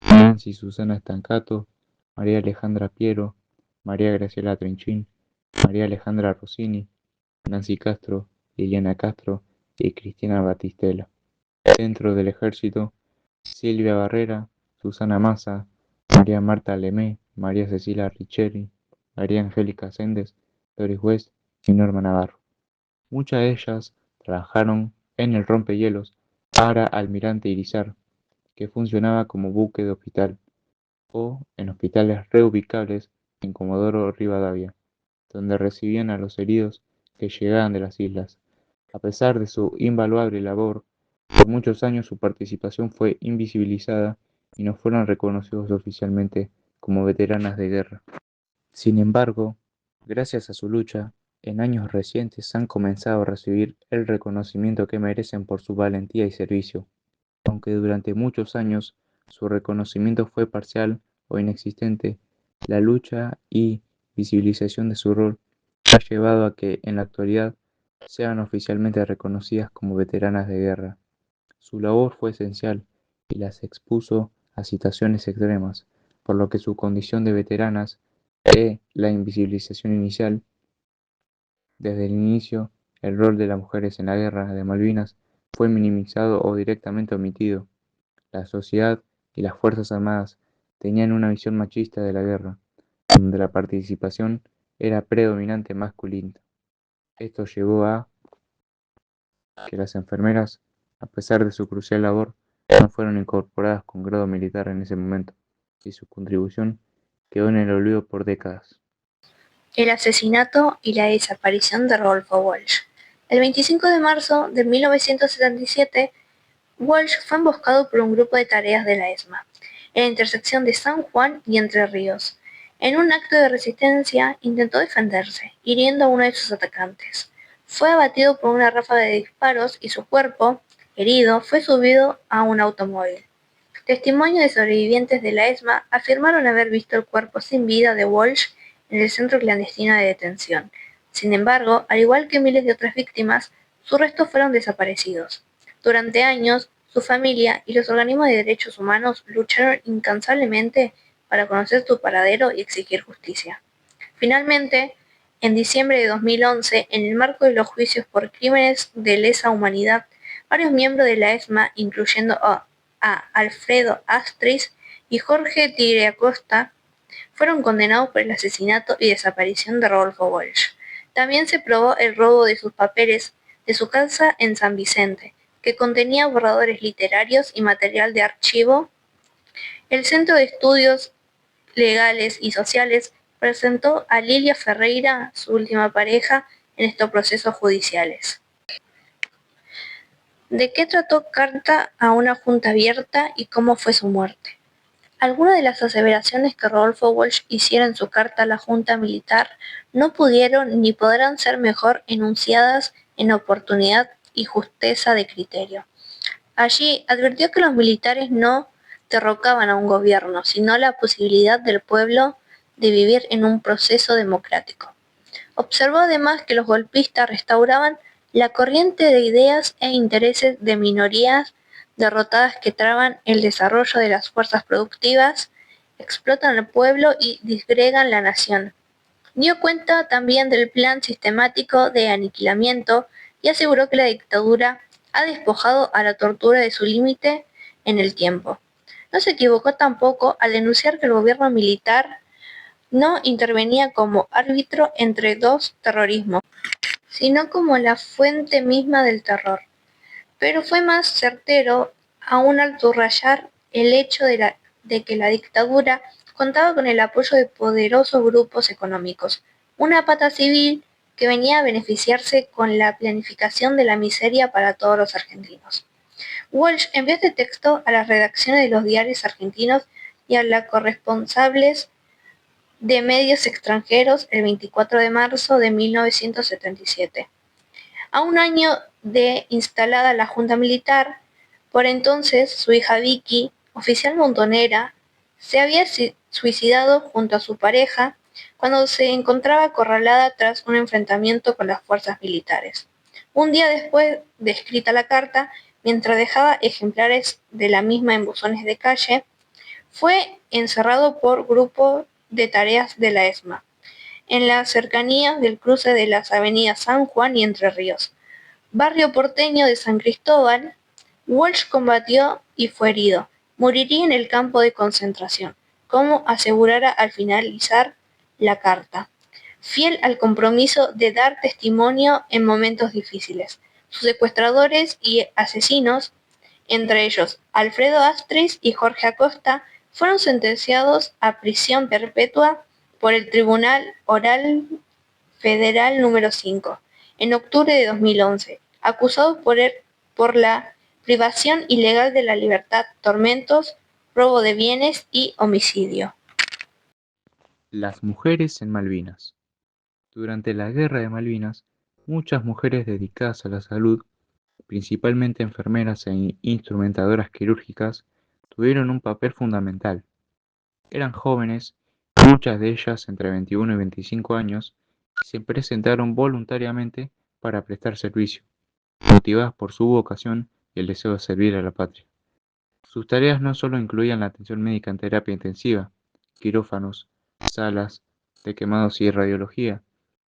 Nancy Susana Stancato, María Alejandra Piero, María Graciela Trinchín, María Alejandra Rossini, Nancy Castro, Liliana Castro y Cristina Batistela. Dentro del Ejército, Silvia Barrera, Susana Massa, María Marta Lemé, María Cecilia Richeri, María Angélica Sendes, Doris West y Norma Navarro. Muchas de ellas trabajaron en el rompehielos para Almirante Irizar, que funcionaba como buque de hospital, o en hospitales reubicables en Comodoro Rivadavia, donde recibían a los heridos que llegaban de las islas. A pesar de su invaluable labor, por muchos años su participación fue invisibilizada y no fueron reconocidos oficialmente como veteranas de guerra. Sin embargo, gracias a su lucha, en años recientes han comenzado a recibir el reconocimiento que merecen por su valentía y servicio, aunque durante muchos años su reconocimiento fue parcial o inexistente. La lucha y visibilización de su rol ha llevado a que, en la actualidad, sean oficialmente reconocidas como veteranas de guerra. Su labor fue esencial y las expuso a situaciones extremas, por lo que su condición de veteranas e la invisibilización inicial. Desde el inicio, el rol de las mujeres en la Guerra de Malvinas fue minimizado o directamente omitido. La sociedad y las Fuerzas Armadas tenían una visión machista de la guerra, donde la participación era predominante masculina. Esto llevó a que las enfermeras, a pesar de su crucial labor, no fueron incorporadas con grado militar en ese momento, y su contribución quedó en el olvido por décadas. El asesinato y la desaparición de Rodolfo Walsh. El 25 de marzo de 1977, Walsh fue emboscado por un grupo de tareas de la ESMA, en la intersección de San Juan y Entre Ríos. En un acto de resistencia, intentó defenderse, hiriendo a uno de sus atacantes. Fue abatido por una ráfaga de disparos y su cuerpo, herido, fue subido a un automóvil. Testimonios de sobrevivientes de la ESMA afirmaron haber visto el cuerpo sin vida de Walsh en el centro clandestino de detención. Sin embargo, al igual que miles de otras víctimas, sus restos fueron desaparecidos. Durante años, su familia y los organismos de derechos humanos lucharon incansablemente para conocer su paradero y exigir justicia. Finalmente, en diciembre de 2011, en el marco de los juicios por crímenes de lesa humanidad, varios miembros de la ESMA, incluyendo a Alfredo Astris y Jorge Tigre Acosta, fueron condenados por el asesinato y desaparición de Rodolfo Walsh. También se probó el robo de sus papeles de su casa en San Vicente, que contenía borradores literarios y material de archivo. El Centro de Estudios Legales y Sociales presentó a Lilia Ferreira, su última pareja, en estos procesos judiciales. ¿De qué trató Carta a una junta abierta y cómo fue su muerte? Algunas de las aseveraciones que Rodolfo Walsh hiciera en su carta a la Junta Militar no pudieron ni podrán ser mejor enunciadas en oportunidad y justeza de criterio. Allí advirtió que los militares no derrocaban a un gobierno, sino la posibilidad del pueblo de vivir en un proceso democrático. Observó además que los golpistas restauraban la corriente de ideas e intereses de minorías derrotadas que traban el desarrollo de las fuerzas productivas, explotan al pueblo y disgregan la nación. Dio cuenta también del plan sistemático de aniquilamiento y aseguró que la dictadura ha despojado a la tortura de su límite en el tiempo. No se equivocó tampoco al denunciar que el gobierno militar no intervenía como árbitro entre dos terrorismos, sino como la fuente misma del terror. Pero fue más certero aún al subrayar el hecho de que la dictadura contaba con el apoyo de poderosos grupos económicos, una pata civil que venía a beneficiarse con la planificación de la miseria para todos los argentinos. Walsh envió este texto a las redacciones de los diarios argentinos y a las corresponsables de medios extranjeros el 24 de marzo de 1977. A un año de instalada la Junta Militar, por entonces su hija Vicky, oficial montonera, se había suicidado junto a su pareja cuando se encontraba acorralada tras un enfrentamiento con las fuerzas militares. Un día después de escrita la carta, mientras dejaba ejemplares de la misma en buzones de calle, fue encerrado por grupo de tareas de la ESMA, en las cercanías del cruce de las avenidas San Juan y Entre Ríos, barrio porteño de San Cristóbal. Walsh combatió y fue herido. Moriría en el campo de concentración, como asegurara al finalizar la carta, fiel al compromiso de dar testimonio en momentos difíciles. Sus secuestradores y asesinos, entre ellos Alfredo Astris y Jorge Acosta, fueron sentenciados a prisión perpetua por el Tribunal Oral Federal número 5 en octubre de 2011, acusados por la privación ilegal de la libertad, tormentos, robo de bienes y homicidio. Las mujeres en Malvinas. Durante la Guerra de Malvinas, muchas mujeres dedicadas a la salud, principalmente enfermeras e instrumentadoras quirúrgicas, tuvieron un papel fundamental. Eran jóvenes, muchas de ellas entre 21 y 25 años, y se presentaron voluntariamente para prestar servicio, motivadas por su vocación y el deseo de servir a la patria. Sus tareas no solo incluían la atención médica en terapia intensiva, quirófanos, salas de quemados y radiología,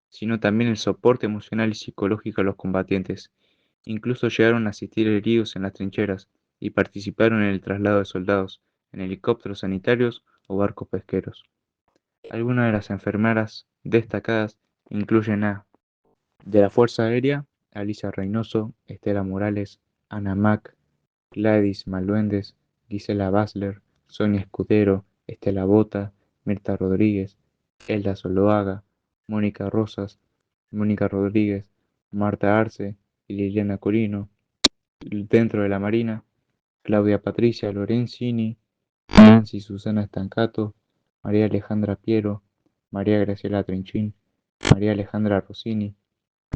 sino también el soporte emocional y psicológico a los combatientes. Incluso llegaron a asistir a heridos en las trincheras y participaron en el traslado de soldados en helicópteros sanitarios o barcos pesqueros. Algunas de las enfermeras destacadas incluyen de la Fuerza Aérea, Alicia Reynoso, Estela Morales, Ana Mac, Gladys Maluendes, Gisela Basler, Sonia Escudero, Estela Bota, Mirta Rodríguez, Elda Zoloaga, Mónica Rosas, Mónica Rodríguez, Marta Arce y Liliana Corino. Dentro de la Marina, Claudia Patricia Lorenzini, Nancy Susana Estancato, María Alejandra Piero, María Graciela Trinchín, María Alejandra Rossini,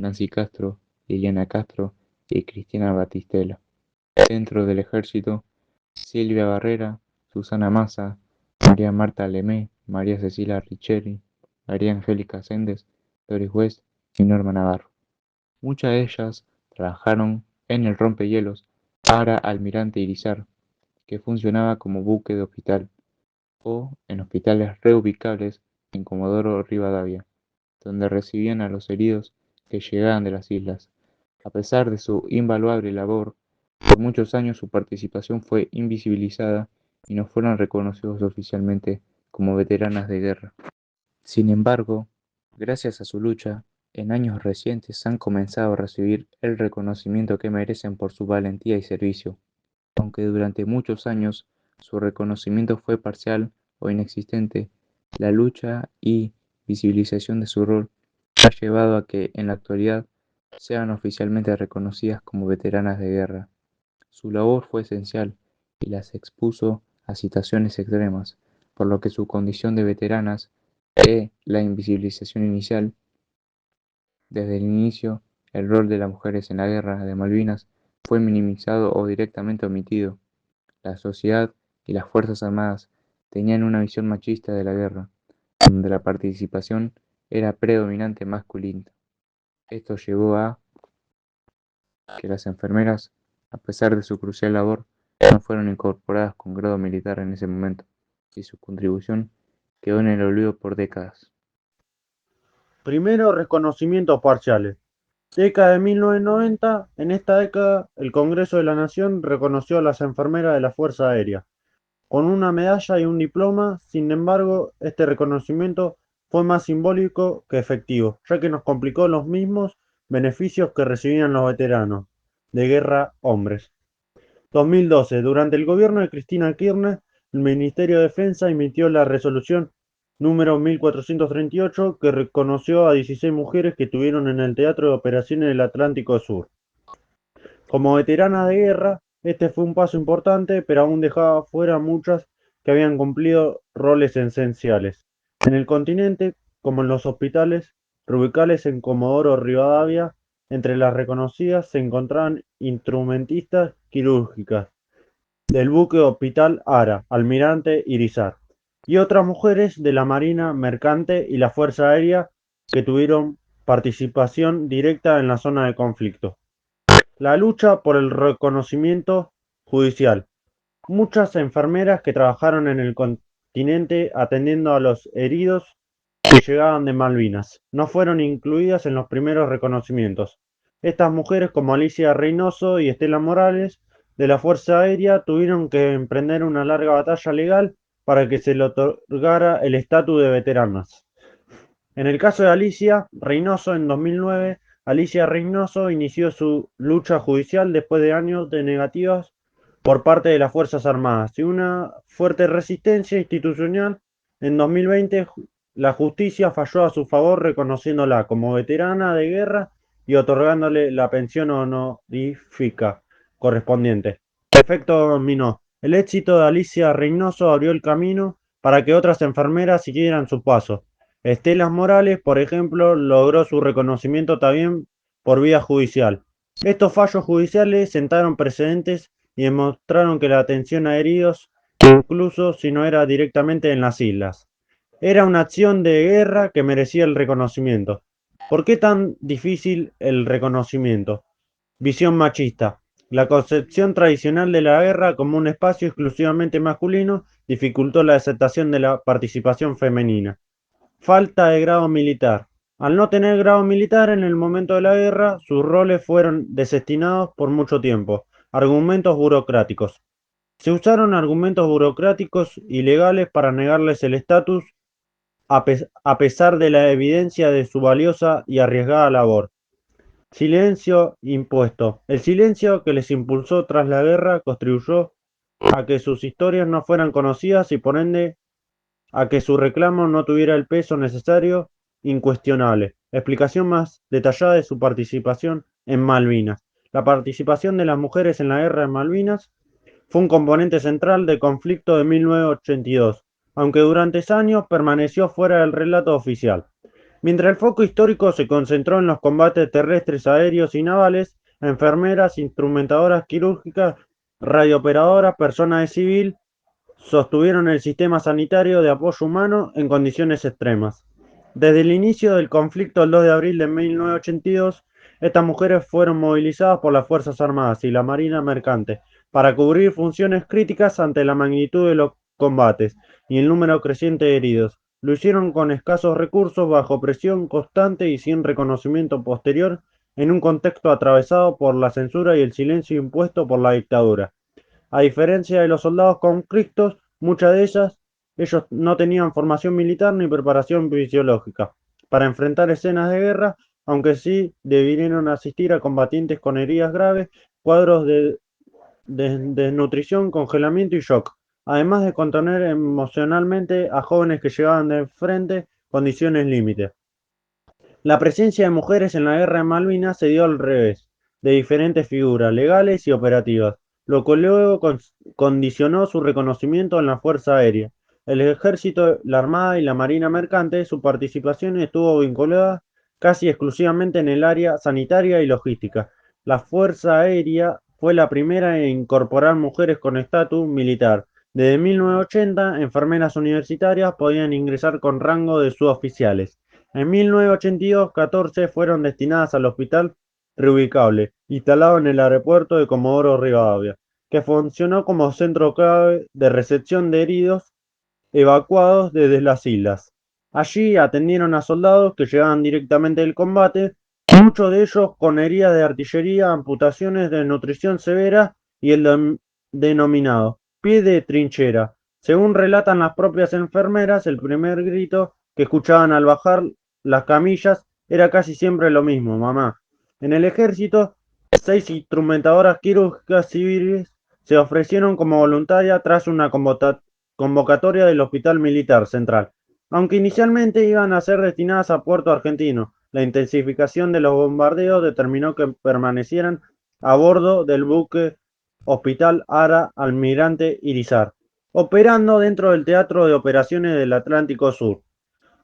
Nancy Castro, Liliana Castro y Cristina Batistela. Dentro del Ejército, Silvia Barrera, Susana Massa, María Marta Lemé, María Cecilia Richeri, María Angélica Sendes, Doris West y Norma Navarro. Muchas de ellas trabajaron en el rompehielos para Almirante Irizar, que funcionaba como buque de hospital, o en hospitales reubicables en Comodoro Rivadavia, donde recibían a los heridos que llegaban de las islas. A pesar de su invaluable labor, por muchos años su participación fue invisibilizada y no fueron reconocidos oficialmente como veteranas de guerra. Sin embargo, gracias a su lucha, en años recientes han comenzado a recibir el reconocimiento que merecen por su valentía y servicio, aunque durante muchos años su reconocimiento fue parcial o inexistente. La lucha y visibilización de su rol ha llevado a que en la actualidad sean oficialmente reconocidas como veteranas de guerra. Su labor fue esencial y las expuso a situaciones extremas, por lo que su condición de veteranas e la invisibilización inicial. Desde el inicio, el rol de las mujeres en la Guerra de Malvinas fue minimizado o directamente omitido. La sociedad y las Fuerzas Armadas tenían una visión machista de la guerra, donde la participación era predominante masculina. Esto llevó a que las enfermeras, a pesar de su crucial labor, no fueron incorporadas con grado militar en ese momento, y su contribución quedó en el olvido por décadas. Primero, reconocimientos parciales. Década de 1990. En esta década, el Congreso de la Nación reconoció a las enfermeras de la Fuerza Aérea con una medalla y un diploma. Sin embargo, este reconocimiento fue más simbólico que efectivo, ya que nos complicó los mismos beneficios que recibían los veteranos de guerra hombres. 2012. Durante el gobierno de Cristina Kirchner, el Ministerio de Defensa emitió la resolución número 1438 que reconoció a 16 mujeres que estuvieron en el Teatro de Operaciones del Atlántico Sur. Como veteranas de guerra, este fue un paso importante, pero aún dejaba fuera muchas que habían cumplido roles esenciales en el continente, como en los hospitales reubicables en Comodoro Rivadavia. Entre las reconocidas se encontraban instrumentistas quirúrgicas del buque Hospital Ara, Almirante Irizar, y otras mujeres de la Marina Mercante y la Fuerza Aérea que tuvieron participación directa en la zona de conflicto. La lucha por el reconocimiento judicial. Muchas enfermeras que trabajaron en el continente atendiendo a los heridos que llegaban de Malvinas no fueron incluidas en los primeros reconocimientos. Estas mujeres, como Alicia Reynoso y Estela Morales, de la Fuerza Aérea, tuvieron que emprender una larga batalla legal para que se le otorgara el estatus de veteranas. En el caso de Alicia Reynoso, en 2009, Alicia Reynoso inició su lucha judicial después de años de negativas por parte de las Fuerzas Armadas y una fuerte resistencia institucional. En 2020, la justicia falló a su favor reconociéndola como veterana de guerra y otorgándole la pensión honorífica correspondiente. Efecto dominó. El éxito de Alicia Reynoso abrió el camino para que otras enfermeras siguieran su paso. Estela Morales, por ejemplo, logró su reconocimiento también por vía judicial. Estos fallos judiciales sentaron precedentes y demostraron que la atención a heridos, incluso si no era directamente en las islas, era una acción de guerra que merecía el reconocimiento. ¿Por qué tan difícil el reconocimiento? Visión machista. La concepción tradicional de la guerra como un espacio exclusivamente masculino dificultó la aceptación de la participación femenina. Falta de grado militar. Al no tener grado militar en el momento de la guerra, sus roles fueron desestimados por mucho tiempo. Argumentos burocráticos. Se usaron argumentos burocráticos y legales para negarles el estatus a pesar de la evidencia de su valiosa y arriesgada labor. Silencio impuesto. El silencio que les impulsó tras la guerra contribuyó a que sus historias no fueran conocidas y por ende a que su reclamo no tuviera el peso necesario, incuestionable. Explicación más detallada de su participación en Malvinas. La participación de las mujeres en la guerra de Malvinas fue un componente central del conflicto de 1982, aunque durante años permaneció fuera del relato oficial. Mientras el foco histórico se concentró en los combates terrestres, aéreos y navales, enfermeras, instrumentadoras quirúrgicas radiooperadoras, personas de civil, sostuvieron el sistema sanitario de apoyo humano en condiciones extremas. Desde el inicio del conflicto el 2 de abril de 1982, estas mujeres fueron movilizadas por las Fuerzas Armadas y la Marina Mercante para cubrir funciones críticas ante la magnitud de los combates y el número creciente de heridos. Lo hicieron con escasos recursos, bajo presión constante y sin reconocimiento posterior, en un contexto atravesado por la censura y el silencio impuesto por la dictadura. A diferencia de los soldados conscriptos, muchas de ellos no tenían formación militar ni preparación fisiológica para enfrentar escenas de guerra, aunque sí debieron asistir a combatientes con heridas graves, cuadros de desnutrición, congelamiento y shock, además de contener emocionalmente a jóvenes que llegaban de frente condiciones límite. La presencia de mujeres en la guerra de Malvinas se dio al revés, de diferentes figuras legales y operativas, lo que luego condicionó su reconocimiento en la Fuerza Aérea, el Ejército, la Armada y la Marina Mercante. Su participación estuvo vinculada casi exclusivamente en el área sanitaria y logística. La Fuerza Aérea fue la primera en incorporar mujeres con estatus militar. Desde 1980, enfermeras universitarias podían ingresar con rango de suboficiales. En 1982, 14 fueron destinadas al Hospital Reubicable, instalado en el aeropuerto de Comodoro Rivadavia, que funcionó como centro clave de recepción de heridos evacuados desde las islas. Allí atendieron a soldados que llegaban directamente del combate, muchos de ellos con heridas de artillería, amputaciones de nutrición severa y el denominado pie de trinchera. Según relatan las propias enfermeras, el primer grito que escuchaban al bajar las camillas era casi siempre lo mismo: mamá. En el ejército, 6 instrumentadoras quirúrgicas civiles se ofrecieron como voluntarias tras una convocatoria del Hospital Militar Central, aunque inicialmente iban a ser destinadas a Puerto Argentino. La intensificación de los bombardeos determinó que permanecieran a bordo del buque Hospital Ara Almirante Irizar, operando dentro del Teatro de Operaciones del Atlántico Sur.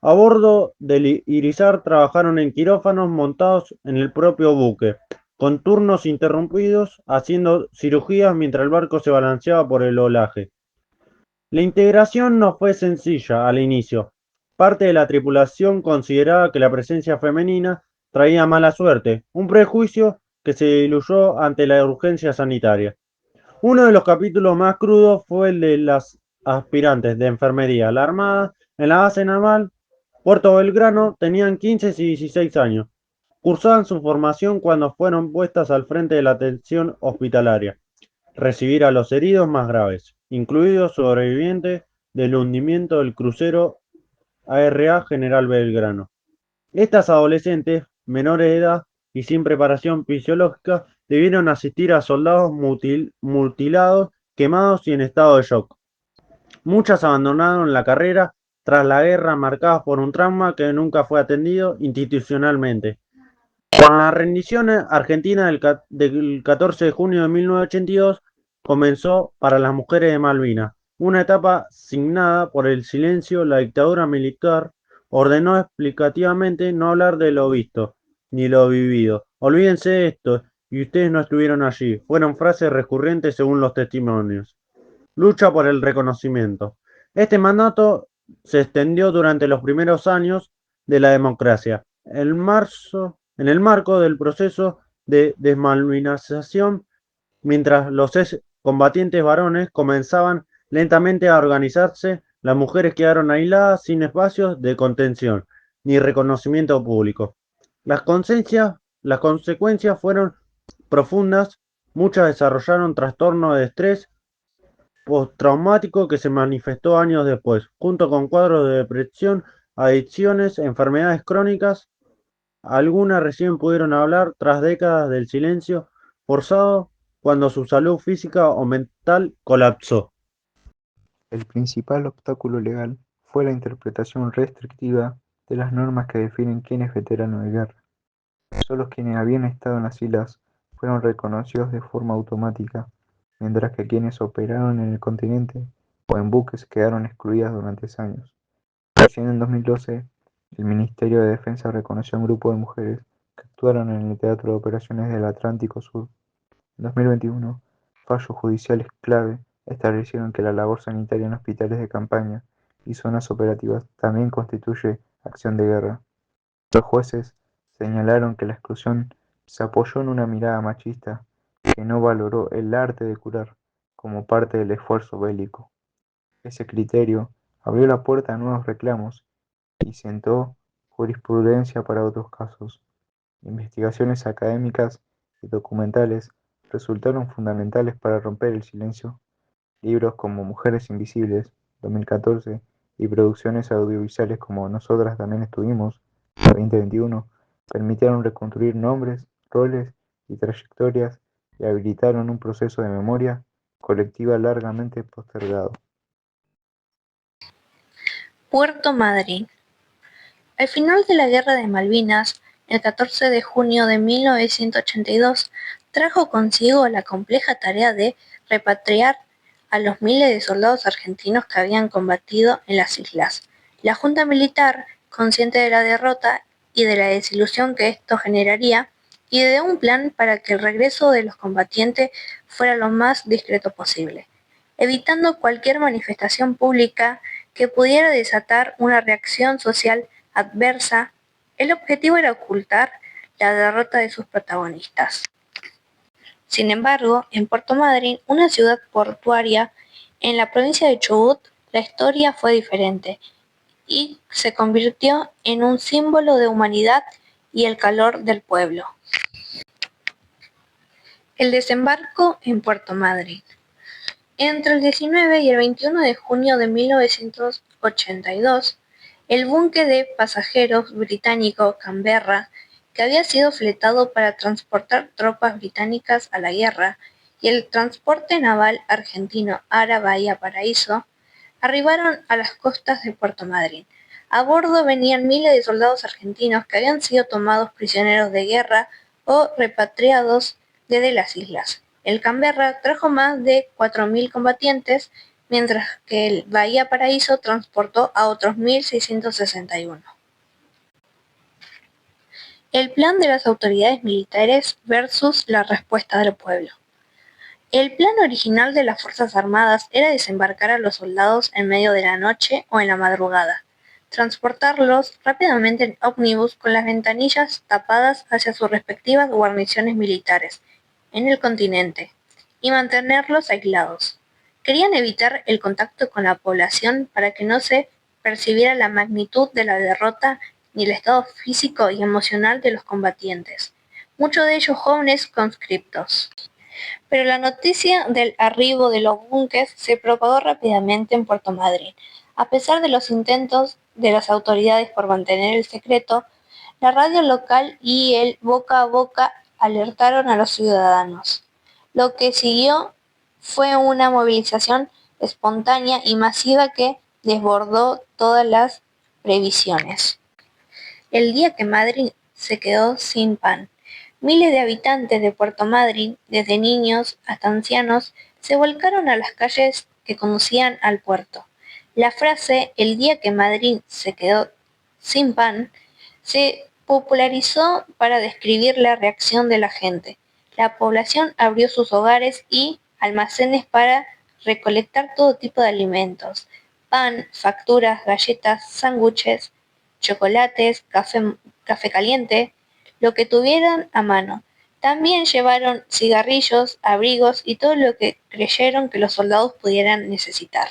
A bordo del Irizar trabajaron en quirófanos montados en el propio buque, con turnos interrumpidos, haciendo cirugías mientras el barco se balanceaba por el olaje. La integración no fue sencilla al inicio. Parte de la tripulación consideraba que la presencia femenina traía mala suerte, un prejuicio que se diluyó ante la urgencia sanitaria. Uno de los capítulos más crudos fue el de las aspirantes de enfermería. La Armada, en la base naval Puerto Belgrano, tenían 15 y 16 años. Cursaban su formación cuando fueron puestas al frente de la atención hospitalaria, recibir a los heridos más graves, incluidos sobrevivientes del hundimiento del crucero ARA General Belgrano. Estas adolescentes, menores de edad y sin preparación fisiológica, debieron asistir a soldados mutilados, quemados y en estado de shock. Muchas abandonaron la carrera tras la guerra, marcadas por un trauma que nunca fue atendido institucionalmente. Con la rendición argentina del 14 de junio de 1982, comenzó para las mujeres de Malvinas una etapa signada por el silencio. La dictadura militar ordenó explicativamente no hablar de lo visto ni lo vivido. Olvídense de esto, y ustedes no estuvieron allí. Fueron frases recurrentes según los testimonios. Lucha por el reconocimiento. Este mandato se extendió durante los primeros años de la democracia. En el marco del proceso de desmalvinización, mientras los combatientes varones comenzaban lentamente a organizarse, las mujeres quedaron aisladas, sin espacios de contención ni reconocimiento público. Las consecuencias fueron profundas. Muchas desarrollaron trastornos de estrés postraumático que se manifestó años después, junto con cuadros de depresión, adicciones, enfermedades crónicas. Algunas recién pudieron hablar tras décadas del silencio forzado, cuando su salud física o mental colapsó. El principal obstáculo legal fue la interpretación restrictiva de las normas que definen quién es veterano de guerra. Solo quienes habían estado en las islas fueron reconocidos de forma automática, mientras que quienes operaron en el continente o en buques quedaron excluidas durante años. Recién en 2012, el Ministerio de Defensa reconoció a un grupo de mujeres que actuaron en el Teatro de Operaciones del Atlántico Sur. En 2021, fallos judiciales clave establecieron que la labor sanitaria en hospitales de campaña y zonas operativas también constituye acción de guerra. Los jueces señalaron que la exclusión se apoyó en una mirada machista que no valoró el arte de curar como parte del esfuerzo bélico. Ese criterio abrió la puerta a nuevos reclamos y sentó jurisprudencia para otros casos. Investigaciones académicas y documentales resultaron fundamentales para romper el silencio. Libros como Mujeres Invisibles, 2014, y producciones audiovisuales como Nosotras también estuvimos, 2021, permitieron reconstruir nombres, roles y trayectorias y habilitaron un proceso de memoria colectiva largamente postergado. Puerto Madryn. Al final de la Guerra de Malvinas, el 14 de junio de 1982, trajo consigo la compleja tarea de repatriar a los miles de soldados argentinos que habían combatido en las islas. La Junta Militar, consciente de la derrota y de la desilusión que esto generaría, ideó un plan para que el regreso de los combatientes fuera lo más discreto posible, evitando cualquier manifestación pública que pudiera desatar una reacción social adversa. El objetivo era ocultar la derrota de sus protagonistas. Sin embargo, en Puerto Madryn, una ciudad portuaria en la provincia de Chubut, la historia fue diferente y se convirtió en un símbolo de humanidad y el calor del pueblo. El desembarco en Puerto Madryn. Entre el 19 y el 21 de junio de 1982, el buque de pasajeros británico Canberra, que había sido fletado para transportar tropas británicas a la guerra, y el transporte naval argentino Ara Bahía Paraíso, arribaron a las costas de Puerto Madryn. A bordo venían miles de soldados argentinos que habían sido tomados prisioneros de guerra o repatriados desde las islas. El Canberra trajo más de 4.000 combatientes, mientras que el Bahía Paraíso transportó a otros 1.661. El plan de las autoridades militares versus la respuesta del pueblo. El plan original de las Fuerzas Armadas era desembarcar a los soldados en medio de la noche o en la madrugada, transportarlos rápidamente en ómnibus con las ventanillas tapadas hacia sus respectivas guarniciones militares en el continente y mantenerlos aislados. Querían evitar el contacto con la población para que no se percibiera la magnitud de la derrota ni el estado físico y emocional de los combatientes, muchos de ellos jóvenes conscriptos. Pero la noticia del arribo de los buques se propagó rápidamente en Puerto Madryn. A pesar de los intentos de las autoridades por mantener el secreto, la radio local y el boca a boca alertaron a los ciudadanos. Lo que siguió fue una movilización espontánea y masiva que desbordó todas las previsiones. El día que Madryn se quedó sin pan. Miles de habitantes de Puerto Madryn, desde niños hasta ancianos, se volcaron a las calles que conducían al puerto. La frase "el día que Madryn se quedó sin pan" se popularizó para describir la reacción de la gente. La población abrió sus hogares y almacenes para recolectar todo tipo de alimentos: pan, facturas, galletas, sándwiches, chocolates, café caliente, lo que tuvieran a mano. También llevaron cigarrillos, abrigos y todo lo que creyeron que los soldados pudieran necesitar.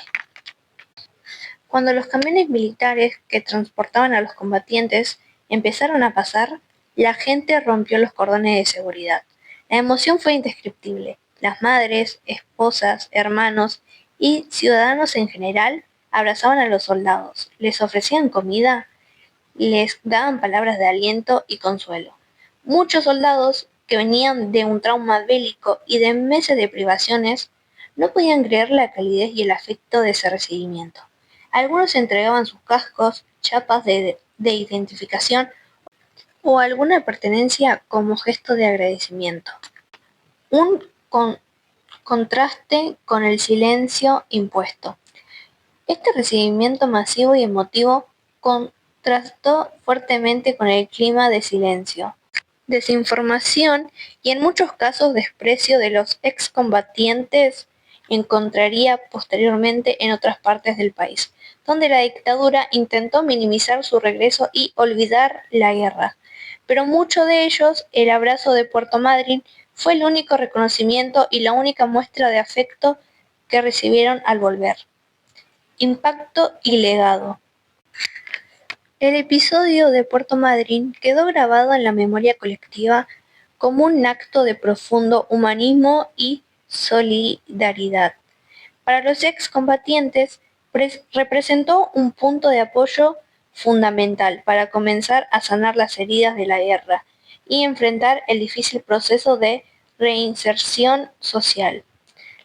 Cuando los camiones militares que transportaban a los combatientes empezaron a pasar, la gente rompió los cordones de seguridad. La emoción fue indescriptible. Las madres, esposas, hermanos y ciudadanos en general abrazaban a los soldados, les ofrecían comida, les daban palabras de aliento y consuelo. Muchos soldados, que venían de un trauma bélico y de meses de privaciones, no podían creer la calidez y el afecto de ese recibimiento. Algunos entregaban sus cascos, chapas de identificación o alguna pertenencia como gesto de agradecimiento. Un contraste con el silencio impuesto. Este recibimiento masivo y emotivo contrastó fuertemente con el clima de silencio desinformación y en muchos casos desprecio de los excombatientes encontraría posteriormente en otras partes del país, donde la dictadura intentó minimizar su regreso y olvidar la guerra. Pero muchos de ellos, el abrazo de Puerto Madryn fue el único reconocimiento y la única muestra de afecto que recibieron al volver. Impacto y legado. El episodio de Puerto Madryn quedó grabado en la memoria colectiva como un acto de profundo humanismo y solidaridad. Para los excombatientes, representó un punto de apoyo fundamental para comenzar a sanar las heridas de la guerra y enfrentar el difícil proceso de reinserción social.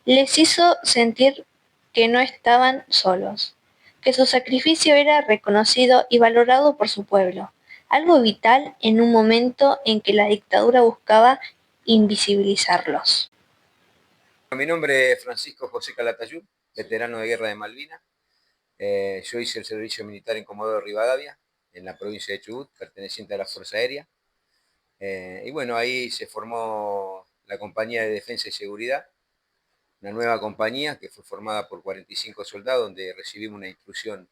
Les hizo sentir que no estaban solos, que su sacrificio era reconocido y valorado por su pueblo, algo vital en un momento en que la dictadura buscaba invisibilizarlos. Mi nombre es Francisco José Calatayud, veterano de Guerra de Malvinas. Yo hice el servicio militar en Comodoro Rivadavia, en la provincia de Chubut, perteneciente a la Fuerza Aérea. Y bueno, ahí se formó la Compañía de Defensa y Seguridad, una nueva compañía que fue formada por 45 soldados, donde recibimos una instrucción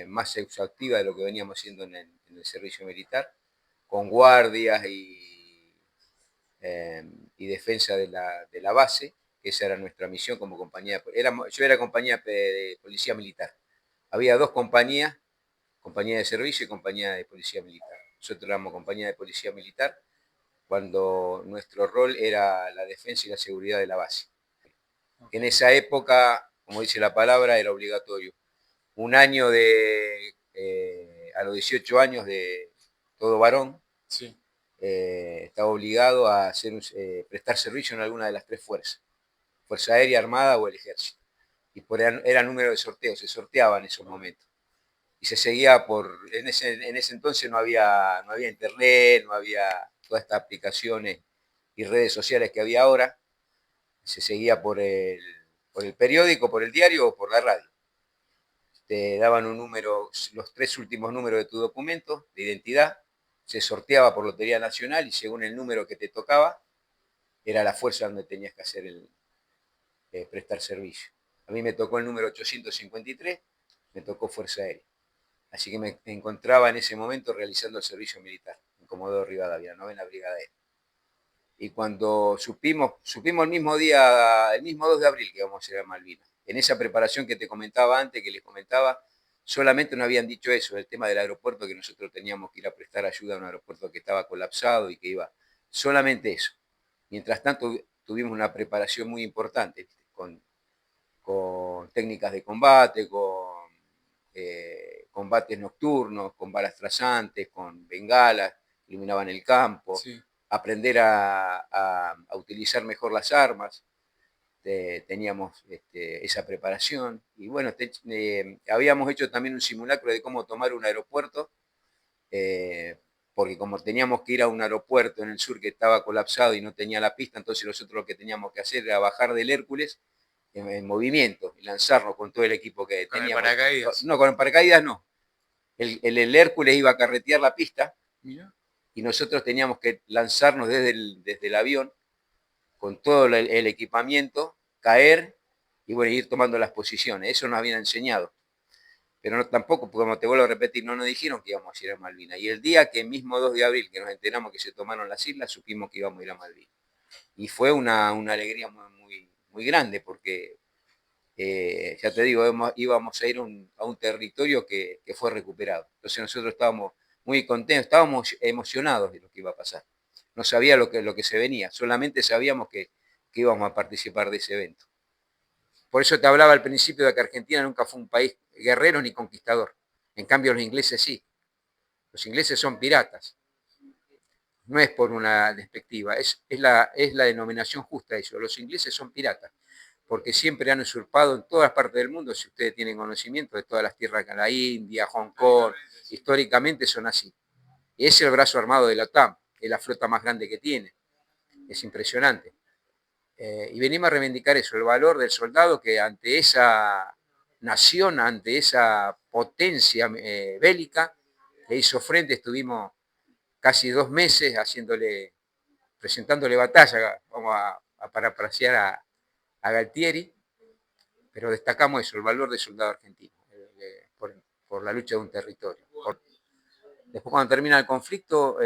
más exhaustiva de lo que veníamos haciendo en el servicio militar, con guardias y defensa de la base. Esa era nuestra misión como compañía. Yo era compañía de policía militar. Había dos compañías, compañía de servicio y compañía de policía militar. Nosotros éramos compañía de policía militar cuando nuestro rol era la defensa y la seguridad de la base. En esa época, como dice la palabra, era obligatorio. Un año a los 18 años de todo varón, sí, estaba obligado a prestar servicio en alguna de las tres fuerzas, Fuerza Aérea, Armada o el Ejército. Y era número de sorteo, se sorteaba en esos momentos. Y se seguía en ese entonces no había internet, no había todas estas aplicaciones y redes sociales que había ahora. Se seguía por el periódico, por el diario o por la radio. Te daban un número, los tres últimos números de tu documento de identidad, se sorteaba por Lotería Nacional y según el número que te tocaba, era la fuerza donde tenías que hacer prestar servicio. A mí me tocó el número 853, me tocó Fuerza Aérea. Así que me encontraba en ese momento realizando el servicio militar, en Comodoro Rivadavia, 9ª Brigada Aérea. Y cuando supimos el mismo día, el mismo 2 de abril que íbamos a ir a Malvinas, en esa preparación que te comentaba antes, que les comentaba, solamente nos habían dicho eso, el tema del aeropuerto, que nosotros teníamos que ir a prestar ayuda a un aeropuerto que estaba colapsado y que iba, solamente eso. Mientras tanto, tuvimos una preparación muy importante, con técnicas de combate, con combates nocturnos, con balas trazantes, con bengalas, iluminaban el campo, sí, aprender a utilizar mejor las armas. Teníamos esa preparación y bueno, habíamos hecho también un simulacro de cómo tomar un aeropuerto, porque como teníamos que ir a un aeropuerto en el sur que estaba colapsado y no tenía la pista, entonces nosotros lo que teníamos que hacer era bajar del Hércules en movimiento y lanzarnos con todo el equipo que teníamos. ¿Con el paracaídas? No, con el paracaídas no. El Hércules iba a carretear la pista. Mira. Y nosotros teníamos que lanzarnos desde el avión con todo el equipamiento, caer y bueno, ir tomando las posiciones. Eso nos habían enseñado. Pero no, tampoco, como te vuelvo a repetir, no nos dijeron que íbamos a ir a Malvinas. Y el día que mismo 2 de abril, que nos enteramos que se tomaron las islas, supimos que íbamos a ir a Malvinas. Y fue una alegría muy grande porque, ya te digo, íbamos a ir a un territorio que fue recuperado. Entonces nosotros estábamos muy contentos, estábamos emocionados de lo que iba a pasar. No sabía lo que se venía, solamente sabíamos que íbamos a participar de ese evento. Por eso te hablaba al principio de que Argentina nunca fue un país guerrero ni conquistador. En cambio los ingleses sí. Los ingleses son piratas. No es por una despectiva, es la denominación justa de eso. Los ingleses son piratas, porque siempre han usurpado en todas partes del mundo, si ustedes tienen conocimiento de todas las tierras de la India, Hong Kong, históricamente son así. Y es el brazo armado de la OTAN, es la flota más grande que tiene. Es impresionante. Y venimos a reivindicar eso, el valor del soldado que ante esa nación, ante esa potencia bélica, le hizo frente. Estuvimos casi 2 meses presentándole batalla, vamos a parafrasear a Galtieri, pero destacamos eso, el valor del soldado argentino, por la lucha de un territorio. Después, cuando termina el conflicto,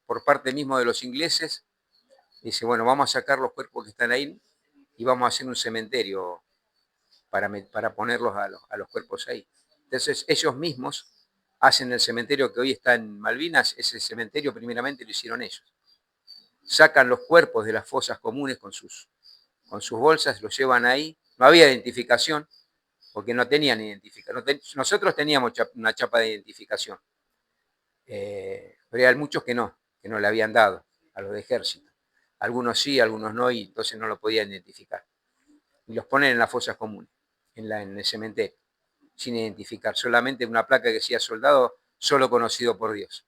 por parte mismo de los ingleses, dice, bueno, vamos a sacar los cuerpos que están ahí y vamos a hacer un cementerio para ponerlos a los cuerpos ahí. Entonces, ellos mismos hacen el cementerio que hoy está en Malvinas, ese cementerio primeramente lo hicieron ellos. Sacan los cuerpos de las fosas comunes con sus bolsas, los llevan ahí. No había identificación, porque no tenían identificación. Nosotros teníamos una chapa de identificación, pero hay muchos que no le habían dado a los de ejército. Algunos sí, algunos no, y entonces no lo podían identificar. Y los ponen en las fosas comunes, en el cementerio, sin identificar. Solamente una placa que decía soldado, solo conocido por Dios.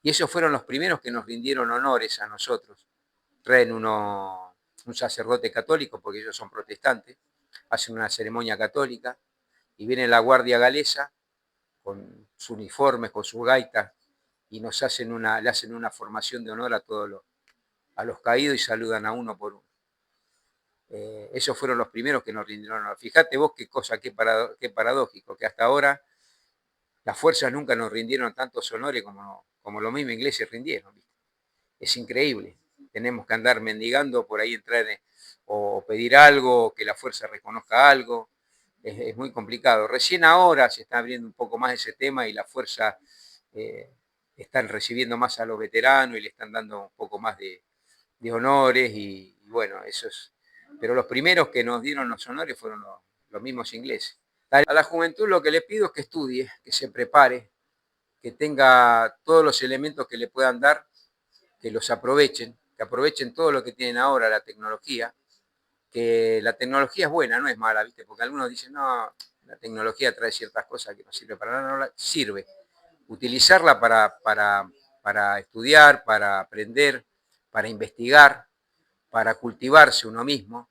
Y ellos fueron los primeros que nos rindieron honores a nosotros. Traen un sacerdote católico, porque ellos son protestantes, hacen una ceremonia católica, y viene la guardia galesa con sus uniformes, con sus gaitas, y le hacen una formación de honor a los caídos y saludan a uno por uno. Ellos fueron los primeros que nos rindieron honor. Fíjate vos qué paradójico, que hasta ahora las fuerzas nunca nos rindieron tantos honores como los mismos ingleses rindieron. ¿Viste? Es increíble. Tenemos que andar mendigando por ahí, entrar o pedir algo, que la fuerza reconozca algo. Es muy complicado. Recién ahora se está abriendo un poco más ese tema y la fuerza están recibiendo más a los veteranos y le están dando un poco más de honores y bueno, eso es. Pero los primeros que nos dieron los honores fueron los mismos ingleses. A la juventud lo que le pido es que estudie, que se prepare, que tenga todos los elementos que le puedan dar, que los aprovechen, que aprovechen todo lo que tienen ahora, la tecnología, que la tecnología es buena, no es mala, ¿viste? Porque algunos dicen, no, la tecnología trae ciertas cosas que no sirve para nada, no, sirve. Utilizarla para estudiar, para aprender, para investigar, para cultivarse uno mismo.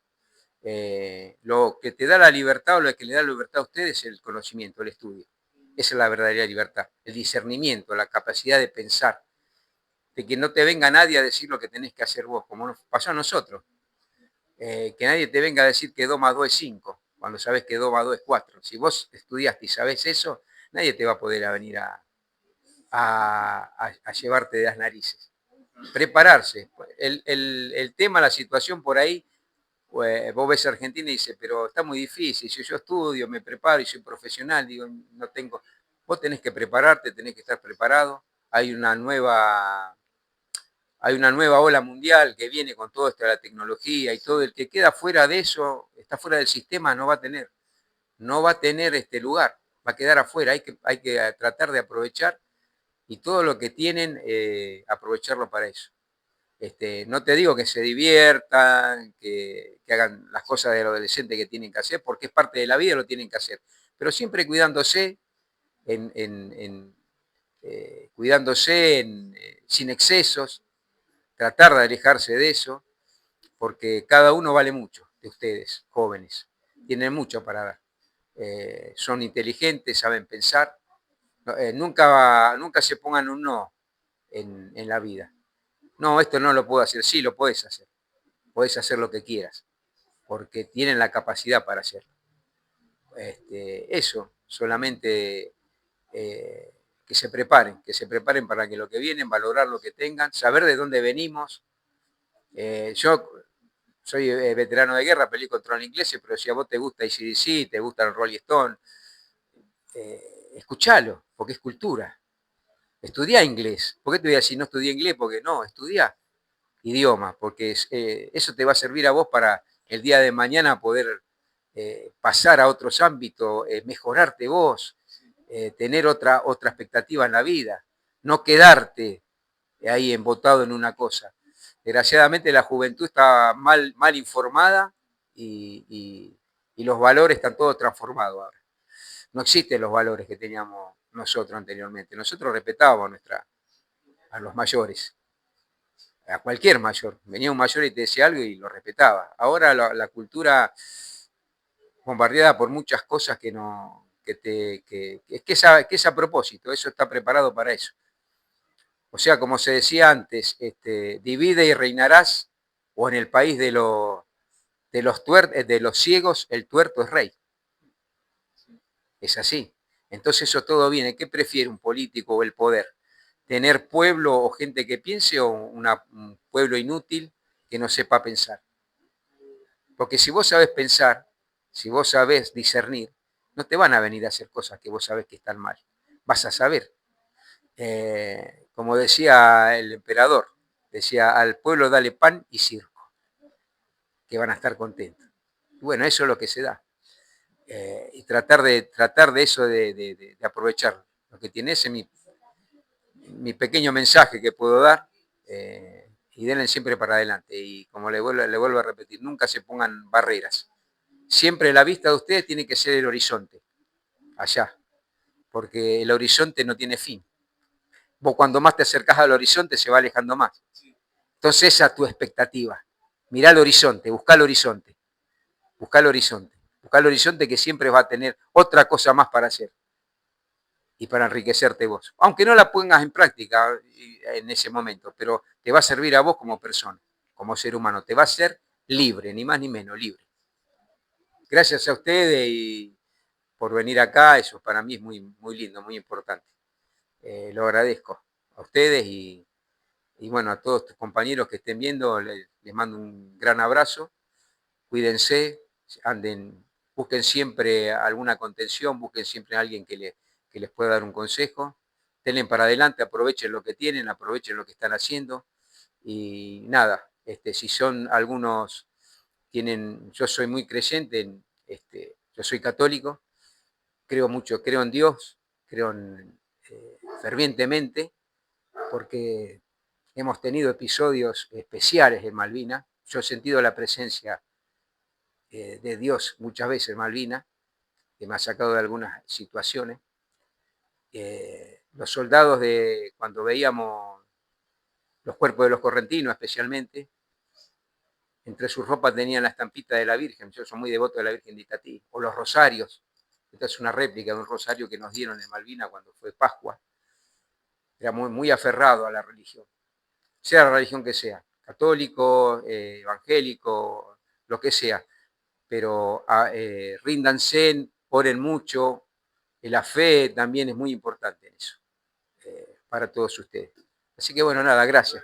Lo que te da la libertad o lo que le da la libertad a ustedes es el conocimiento, el estudio. Esa es la verdadera libertad, el discernimiento, la capacidad de pensar, de que no te venga nadie a decir lo que tenés que hacer vos, como nos pasó a nosotros. Que nadie te venga a decir que 2 más 2 es 5, cuando sabes que 2 más 2 es 4. Si vos estudiaste y sabés eso, nadie te va a poder venir a llevarte de las narices. Prepararse. El tema, la situación por ahí, pues, vos ves a Argentina y dices, pero está muy difícil, si yo estudio, me preparo y soy profesional, digo, no tengo. Vos tenés que prepararte, tenés que estar preparado. Hay una nueva ola mundial que viene con todo esto de la tecnología y todo. El que queda fuera de eso, está fuera del sistema, no va a tener este lugar, va a quedar afuera. Hay que tratar de aprovechar y todo lo que tienen, aprovecharlo para eso. No te digo que se diviertan, que hagan las cosas del adolescente que tienen que hacer, porque es parte de la vida, lo tienen que hacer, pero siempre cuidándose, sin excesos, tratar de alejarse de eso, porque cada uno vale mucho de ustedes, jóvenes, tienen mucho para dar, son inteligentes, saben pensar, nunca se pongan un no en la vida. No, esto no lo puedo hacer. Sí, lo puedes hacer lo que quieras, porque tienen la capacidad para hacerlo. Eso, solamente que se preparen para que lo que vienen, valorar lo que tengan, saber de dónde venimos. Yo soy veterano de guerra, peleé contra los ingleses, pero si a vos te gusta AC/DC, te gusta el Rolling Stone, escuchalo, porque es cultura. Estudiá inglés. ¿Por qué te voy a decir no estudié inglés? Porque no, estudiá idioma, porque eso te va a servir a vos para el día de mañana poder pasar a otros ámbitos, mejorarte vos, tener otra expectativa en la vida, no quedarte ahí embotado en una cosa. Desgraciadamente la juventud está mal informada y los valores están todos transformados ahora. No existen los valores que teníamos nosotros anteriormente. Nosotros respetábamos a los mayores, a cualquier mayor. Venía un mayor y te decía algo y lo respetaba. Ahora la cultura bombardeada por muchas cosas que es a propósito, eso está preparado para eso. O sea, como se decía antes, divide y reinarás, o en el país de los ciegos, el tuerto es rey. Es así. Entonces eso todo viene. ¿Qué prefiere un político o el poder? ¿Tener pueblo o gente que piense o un pueblo inútil que no sepa pensar? Porque si vos sabés pensar, si vos sabés discernir, no te van a venir a hacer cosas que vos sabés que están mal. Vas a saber. Como decía el emperador, decía, al pueblo dale pan y circo, que van a estar contentos. Y bueno, eso es lo que se da. Y tratar de eso, de aprovechar lo que tiene. Ese es mi pequeño mensaje que puedo dar. Y denle siempre para adelante. Y como le vuelvo a repetir, nunca se pongan barreras. Siempre la vista de ustedes tiene que ser el horizonte, allá, porque el horizonte no tiene fin. Vos cuando más te acercás al horizonte se va alejando más. Entonces esa es tu expectativa. Mirá el horizonte, buscá el horizonte, buscá el horizonte, buscá el horizonte que siempre va a tener otra cosa más para hacer y para enriquecerte vos. Aunque no la pongas en práctica en ese momento, pero te va a servir a vos como persona, como ser humano. Te va a hacer libre, ni más ni menos, libre. Gracias a ustedes y por venir acá, eso para mí es muy, muy lindo, muy importante. Lo agradezco a ustedes y bueno, a todos tus compañeros que estén viendo, les mando un gran abrazo. Cuídense, anden, busquen siempre alguna contención, busquen siempre a alguien que les pueda dar un consejo. Denle para adelante, aprovechen lo que tienen, aprovechen lo que están haciendo. Y nada, si son algunos, yo soy muy creyente, yo soy católico, creo mucho, creo en Dios, creo fervientemente, porque hemos tenido episodios especiales en Malvinas. Yo he sentido la presencia de Dios muchas veces en Malvinas, que me ha sacado de algunas situaciones. Los soldados, cuando veíamos los cuerpos de los correntinos especialmente, entre sus ropas tenían la estampita de la Virgen. Yo soy muy devoto de la Virgen de Itatí. O los rosarios. Esta es una réplica de un rosario que nos dieron en Malvinas cuando fue Pascua. Era muy, muy aferrado a la religión, sea la religión que sea, católico, evangélico, lo que sea, pero ríndanse, oren mucho, la fe también es muy importante en eso, para todos ustedes. Así que bueno, nada, gracias.